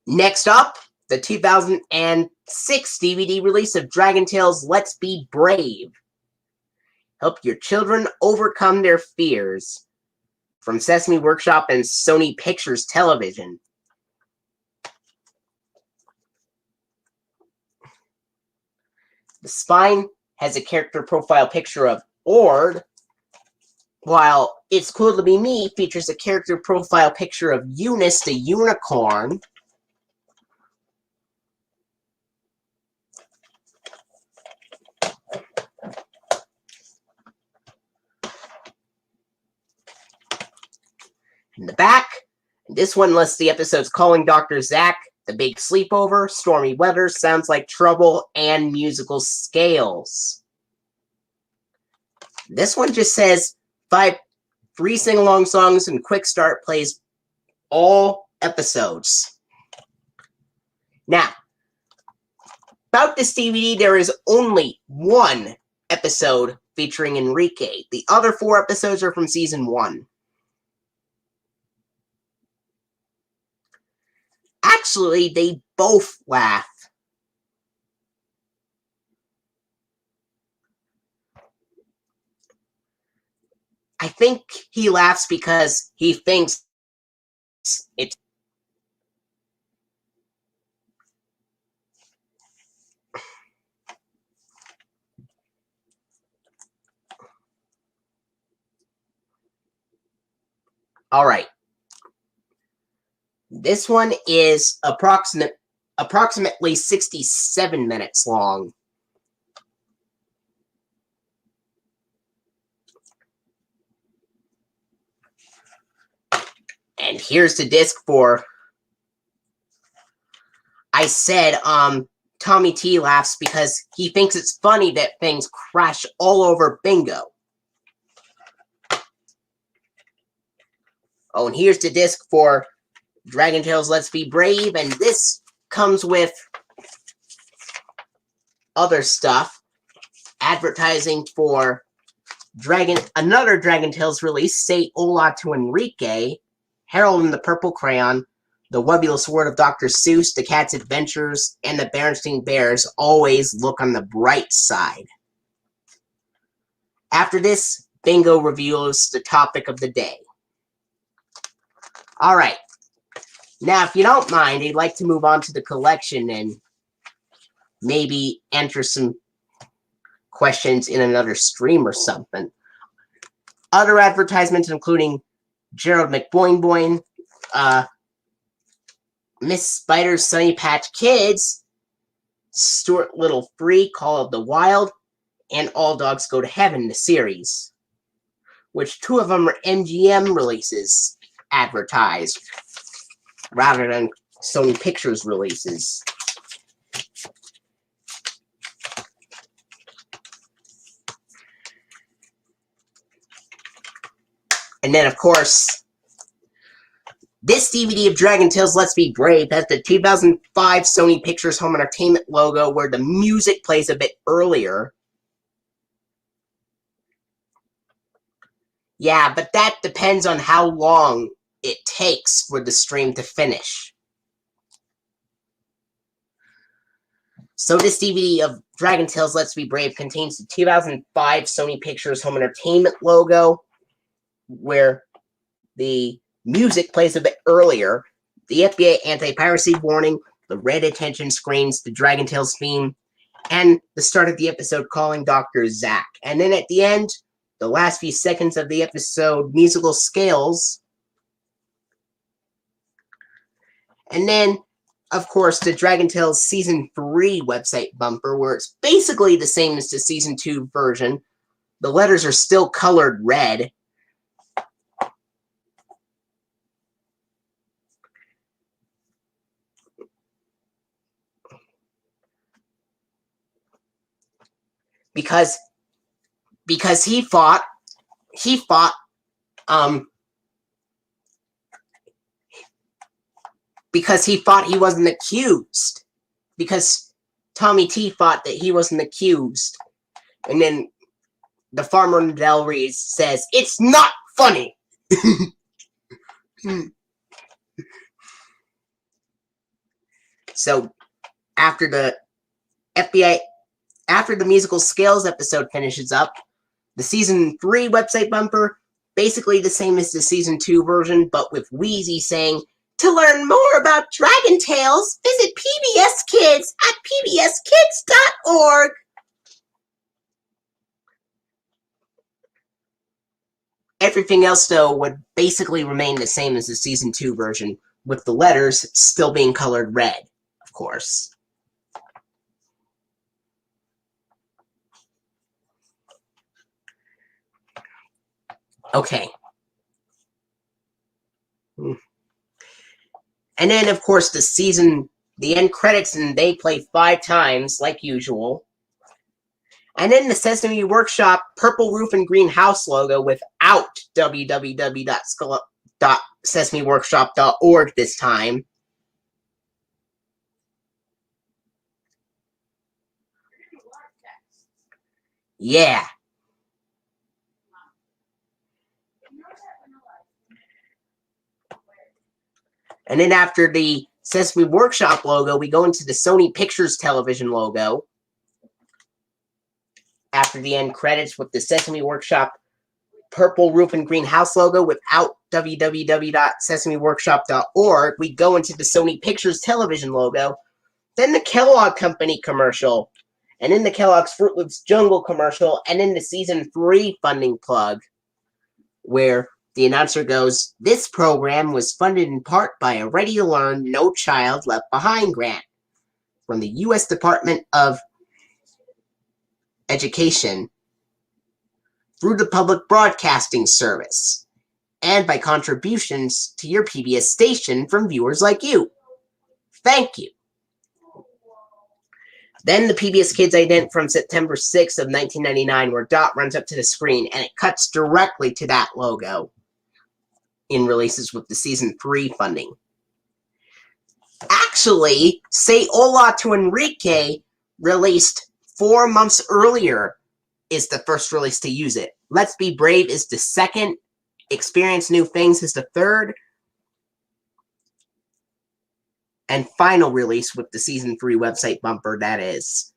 Next up, the 2006 DVD release of Dragon Tales Let's Be Brave. Help your children overcome their fears. From Sesame Workshop and Sony Pictures Television. The spine has a character profile picture of Ord, while It's Cool to Be Me features a character profile picture of Eunice the unicorn. In the back, this one lists the episodes Calling Dr. Zack, The Big Sleepover, Stormy Weather, Sounds Like Trouble, and musical scales. This one just says 3 sing-along songs and Quick Start plays all episodes. Now, about this DVD, there is only one episode featuring Enrique. The other 4 episodes are from season 1. Actually, they both laugh. I think he laughs because he thinks it's... All right. This one is approximately 67 minutes long. And here's the disc for... I said, Tommy T laughs because he thinks it's funny that things crash all over Bingo. Oh, and here's the disc for Dragon Tales Let's Be Brave, and this comes with other stuff. Advertising for another Dragon Tales release, Say Hola to Enrique, Harold and the Purple Crayon, The Webulous World of Dr. Seuss, The Cat's Adventures, and The Berenstain Bears. Always look on the bright side. After this, Bingo reveals the topic of the day. Alright. Now, if you don't mind, I'd like to move on to the collection and maybe enter some questions in another stream or something. Other advertisements including Gerald McBoing, Miss Spider's Sunny Patch Kids, Stuart Little Free, Call of the Wild, and All Dogs Go to Heaven, the series, which 2 of them are MGM releases advertised rather than Sony Pictures releases. And then, of course, this DVD of Dragon Tales Let's Be Brave has the 2005 Sony Pictures Home Entertainment logo where the music plays a bit earlier. Yeah, but that depends on how long it takes for the stream to finish. So this DVD of Dragon Tales Let's Be Brave contains the 2005 Sony Pictures Home Entertainment logo, where the music plays a bit earlier, the FBI anti-piracy warning, the red attention screens, the Dragon Tales theme, and the start of the episode Calling Dr. Zack. And then at the end, the last few seconds of the episode, musical scales. And then, of course, the Dragon Tales Season 3 website bumper, where it's basically the same as the Season 2 version. The letters are still colored red. Because he thought he wasn't accused. Because Tommy T thought that he wasn't accused And then the farmer Del Reese says, "It's not funny." So after the musical Scales episode finishes up, the season 3 website bumper, basically the same as the season 2 version, but with Wheezy saying, "To learn more about Dragon Tales, visit PBS Kids at pbskids.org." Everything else, though, would basically remain the same as the season 2 version, with the letters still being colored red, of course. Okay. And then, of course, the end credits, and they play 5 times, like usual. And then the Sesame Workshop purple roof and green house logo without www.sesameworkshop.org this time. Yeah. And then after the Sesame Workshop logo, we go into the Sony Pictures Television logo. After the end credits with the Sesame Workshop purple roof and green house logo without www.sesameworkshop.org, we go into the Sony Pictures Television logo. Then the Kellogg Company commercial. And in the Kellogg's Fruit Loops Jungle commercial. And in the season 3 funding plug, where the announcer goes, "This program was funded in part by a Ready to Learn, No Child Left Behind grant from the U.S. Department of Education through the Public Broadcasting Service, and by contributions to your PBS station from viewers like you. Thank you." Then the PBS Kids ident from September 6th of 1999, where Dot runs up to the screen, and it cuts directly to that logo in releases with the season 3 funding. Actually, Say Hola to Enrique, released 4 months earlier, is the first release to use it. Let's Be Brave is the second. Experience New Things is the third. And final release with the season 3 website bumper, that is.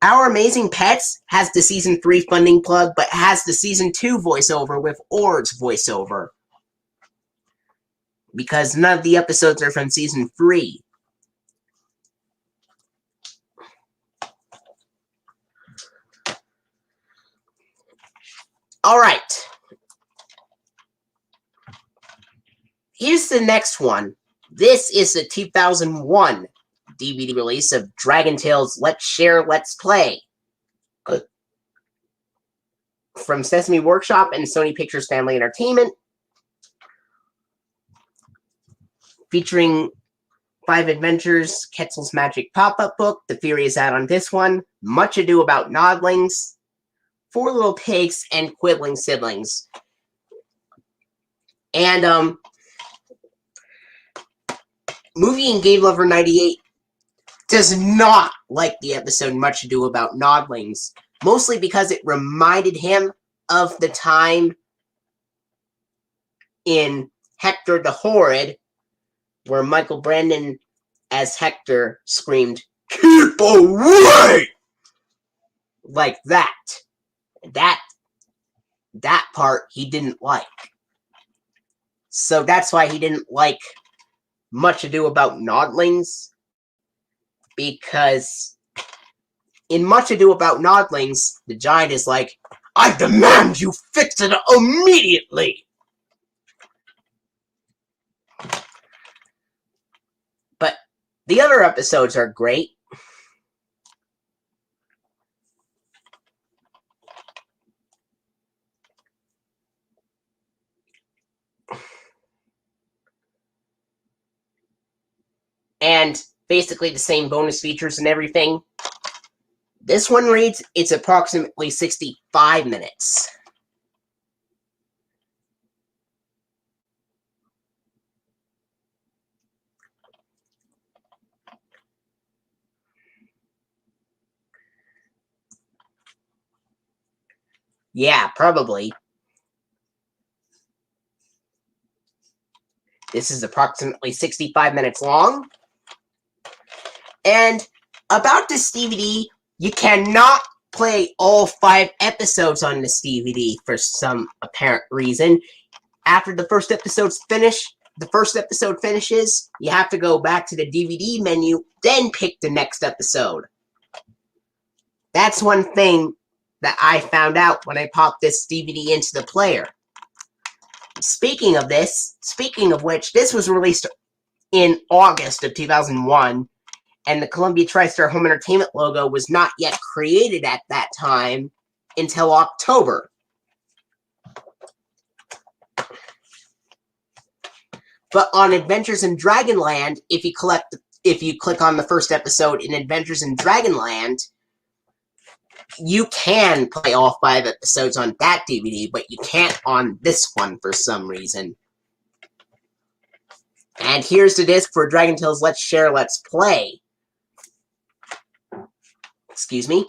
Our Amazing Pets has the season 3 funding plug, but has the season 2 voiceover with Ord's voiceover, because none of the episodes are from season 3. Alright. Here's the next one. This is the 2001 DVD release of Dragon Tales Let's Share, Let's Play, from Sesame Workshop and Sony Pictures Family Entertainment, featuring 5 Adventures, Quetzal's Magic Pop-Up Book, The Furious Out on this one, Much Ado About Nodlings, 4 Little Pigs, and Quibbling Siblings. And, Movie and Game Lover 98 does not like the episode Much Ado About Nodlings, mostly because it reminded him of the time in Hector the Horrid, where Michael Brandon as Hector screamed, "Keep away!" like that. That part he didn't like. So that's why he didn't like Much Ado About Nodlings, because in Much Ado About Nodlings, the giant is like, "I demand you fix it immediately!" But the other episodes are great. And basically the same bonus features and everything. This one reads, it's approximately 65 minutes. Yeah, probably. This is approximately 65 minutes long. And about this DVD, you cannot play all 5 episodes on this DVD for some apparent reason. After the first episode finishes, you have to go back to the DVD menu, then pick the next episode. That's one thing that I found out when I popped this DVD into the player. Speaking of which, this was released in August of 2001, and the Columbia TriStar Home Entertainment logo was not yet created at that time until October. But on Adventures in Dragonland, if you click on the first episode in Adventures in Dragonland, you can play all 5 episodes on that DVD, but you can't on this one for some reason. And here's the disc for Dragon Tales Let's Share, Let's Play. Excuse me.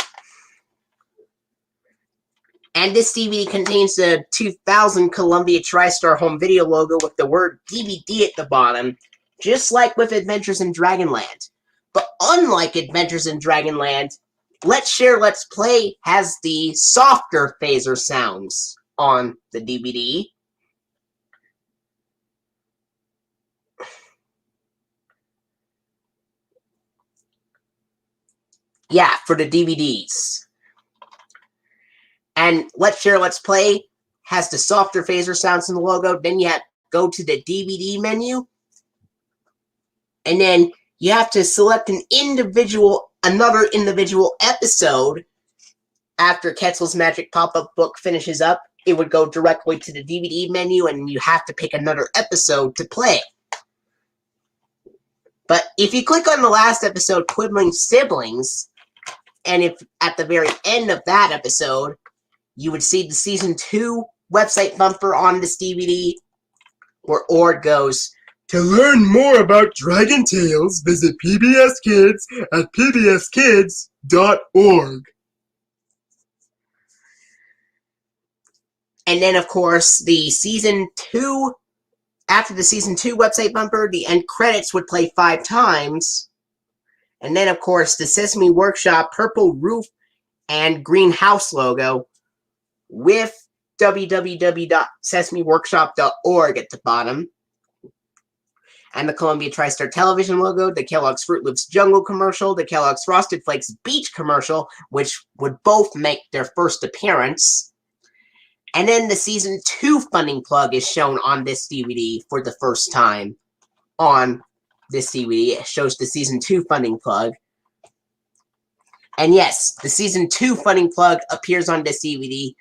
And this DVD contains the 2000 Columbia TriStar Home Video logo with the word DVD at the bottom, just like with Adventures in Dragonland. But unlike Adventures in Dragonland, Let's Share, Let's Play has the softer phaser sounds on the DVD. Yeah, for the DVDs. And Let's Share, Let's Play has the softer phaser sounds in the logo. Then you have to go to the DVD menu. And then you have to select another individual episode. After Quetzal's Magic Pop-Up Book finishes up, it would go directly to the DVD menu, and you have to pick another episode to play. But if you click on the last episode, Quibbling Siblings, and if at the very end of that episode, you would see the Season 2 website bumper on this DVD, where it goes, To learn more about Dragon Tales, visit PBS Kids at pbskids.org. And then, of course, the Season 2, after the Season 2 website bumper, the end credits would play 5 times. And then, of course, the Sesame Workshop purple roof and green house logo with www.sesameworkshop.org at the bottom. And the Columbia TriStar Television logo, the Kellogg's Fruit Loops Jungle commercial, the Kellogg's Frosted Flakes Beach commercial, which would both make their first appearance. And then the Season 2 funding plug is shown on this DVD for the first time. On this DVD, it shows the Season 2 funding plug. And yes, the Season 2 funding plug appears on this DVD.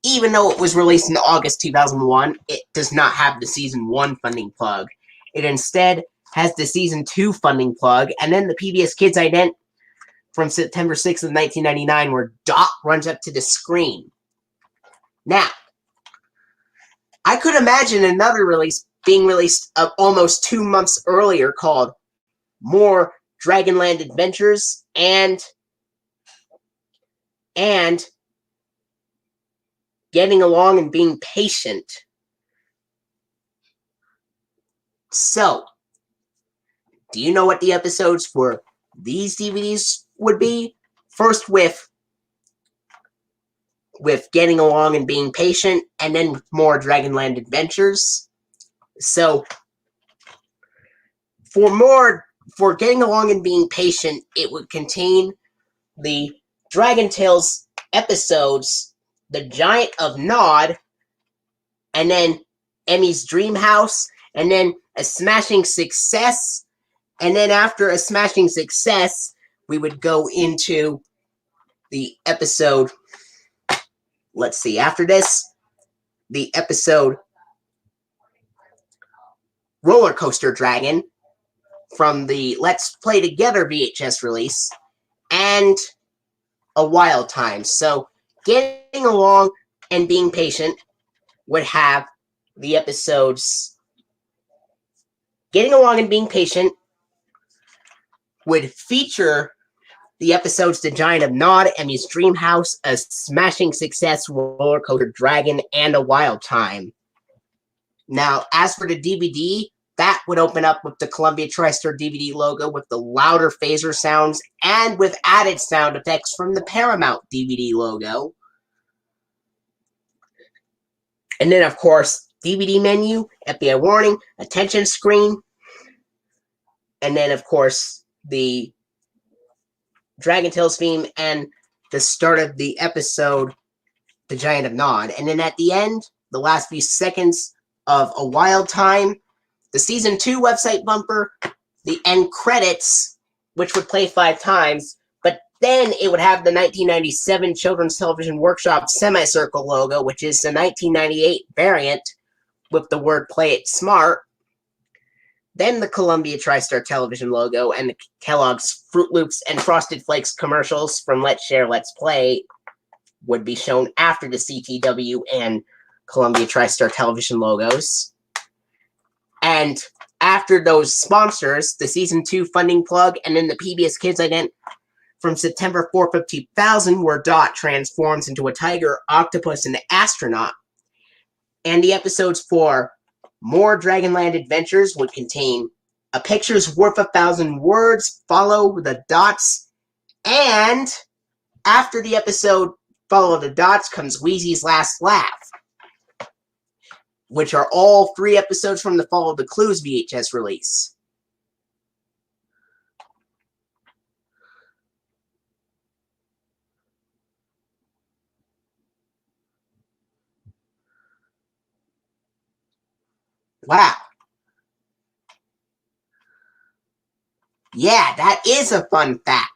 Even though it was released in August 2001, it does not have the Season 1 funding plug. It instead has the Season 2 funding plug, and then the PBS Kids ident from September 6th of 1999, where Dot runs up to the screen. Now, I could imagine another release being released almost 2 months earlier called More Dragonland Adventures and Getting Along and Being Patient. So, do you know what the episodes for these DVDs would be? First with Getting Along and Being Patient, and then with More Dragonland Adventures. So, for Getting Along and Being Patient, it would contain the Dragon Tales episodes, The Giant of Nod, and then Emmy's Dream House, and then A Smashing Success, and then after A Smashing Success, we would go into the episode, let's see, after this, the episode Roller Coaster Dragon from the Let's Play Together VHS release, and A Wild Time. So, Getting Along and Being Patient would have the episodes. Getting Along and Being Patient would feature the episodes The Giant of Nod, Emmy's Dream House, A Smashing Success, Roller Coaster Dragon, and A Wild Time. Now, as for the DVD, that would open up with the Columbia TriStar DVD logo with the louder phaser sounds and with added sound effects from the Paramount DVD logo. And then, of course, DVD menu, FBI warning, attention screen, and then, of course, the Dragon Tales theme and the start of the episode, The Giant of Nod. And then at the end, the last few seconds of A Wild Time, the Season 2 website bumper, the end credits, which would play 5 times, but then it would have the 1997 Children's Television Workshop semicircle logo, which is the 1998 variant with the word Play It Smart. Then the Columbia TriStar Television logo and the Kellogg's Fruit Loops and Frosted Flakes commercials from Let's Share, Let's Play would be shown after the CTW and Columbia TriStar Television logos. And after those sponsors, the Season 2 funding plug and then the PBS Kids ident from September 4th of 2000, where Dot transforms into a tiger, octopus, and astronaut. And the episodes for More Dragonland Adventures would contain A Picture's Worth 1,000 Words, Follow the Dots, and after the episode Follow the Dots comes Wheezy's Last Laugh, which are all 3 episodes from the Follow the Clues VHS release. Wow. Yeah, that is a fun fact.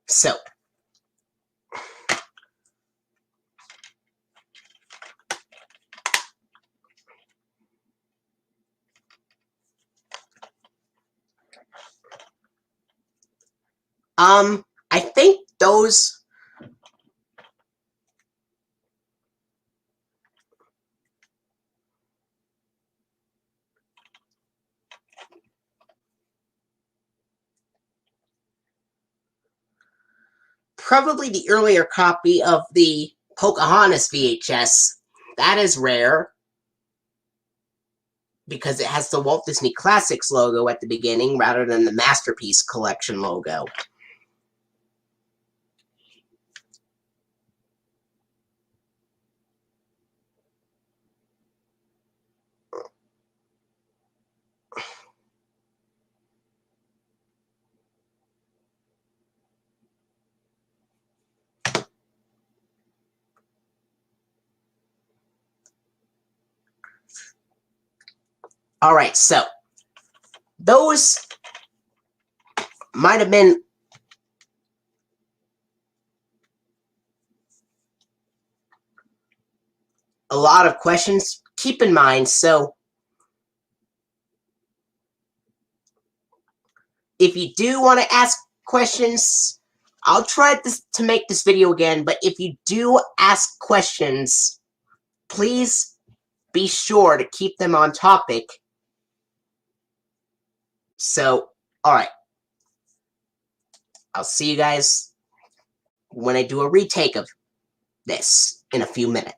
So, I think those probably the earlier copy of the Pocahontas VHS. That is rare because it has the Walt Disney Classics logo at the beginning rather than the Masterpiece Collection logo. All right, so those might have been a lot of questions. Keep in mind, so if you do want to ask questions, I'll try to make this video again, but if you do ask questions, please be sure to keep them on topic. So, alright. I'll see you guys when I do a retake of this in a few minutes.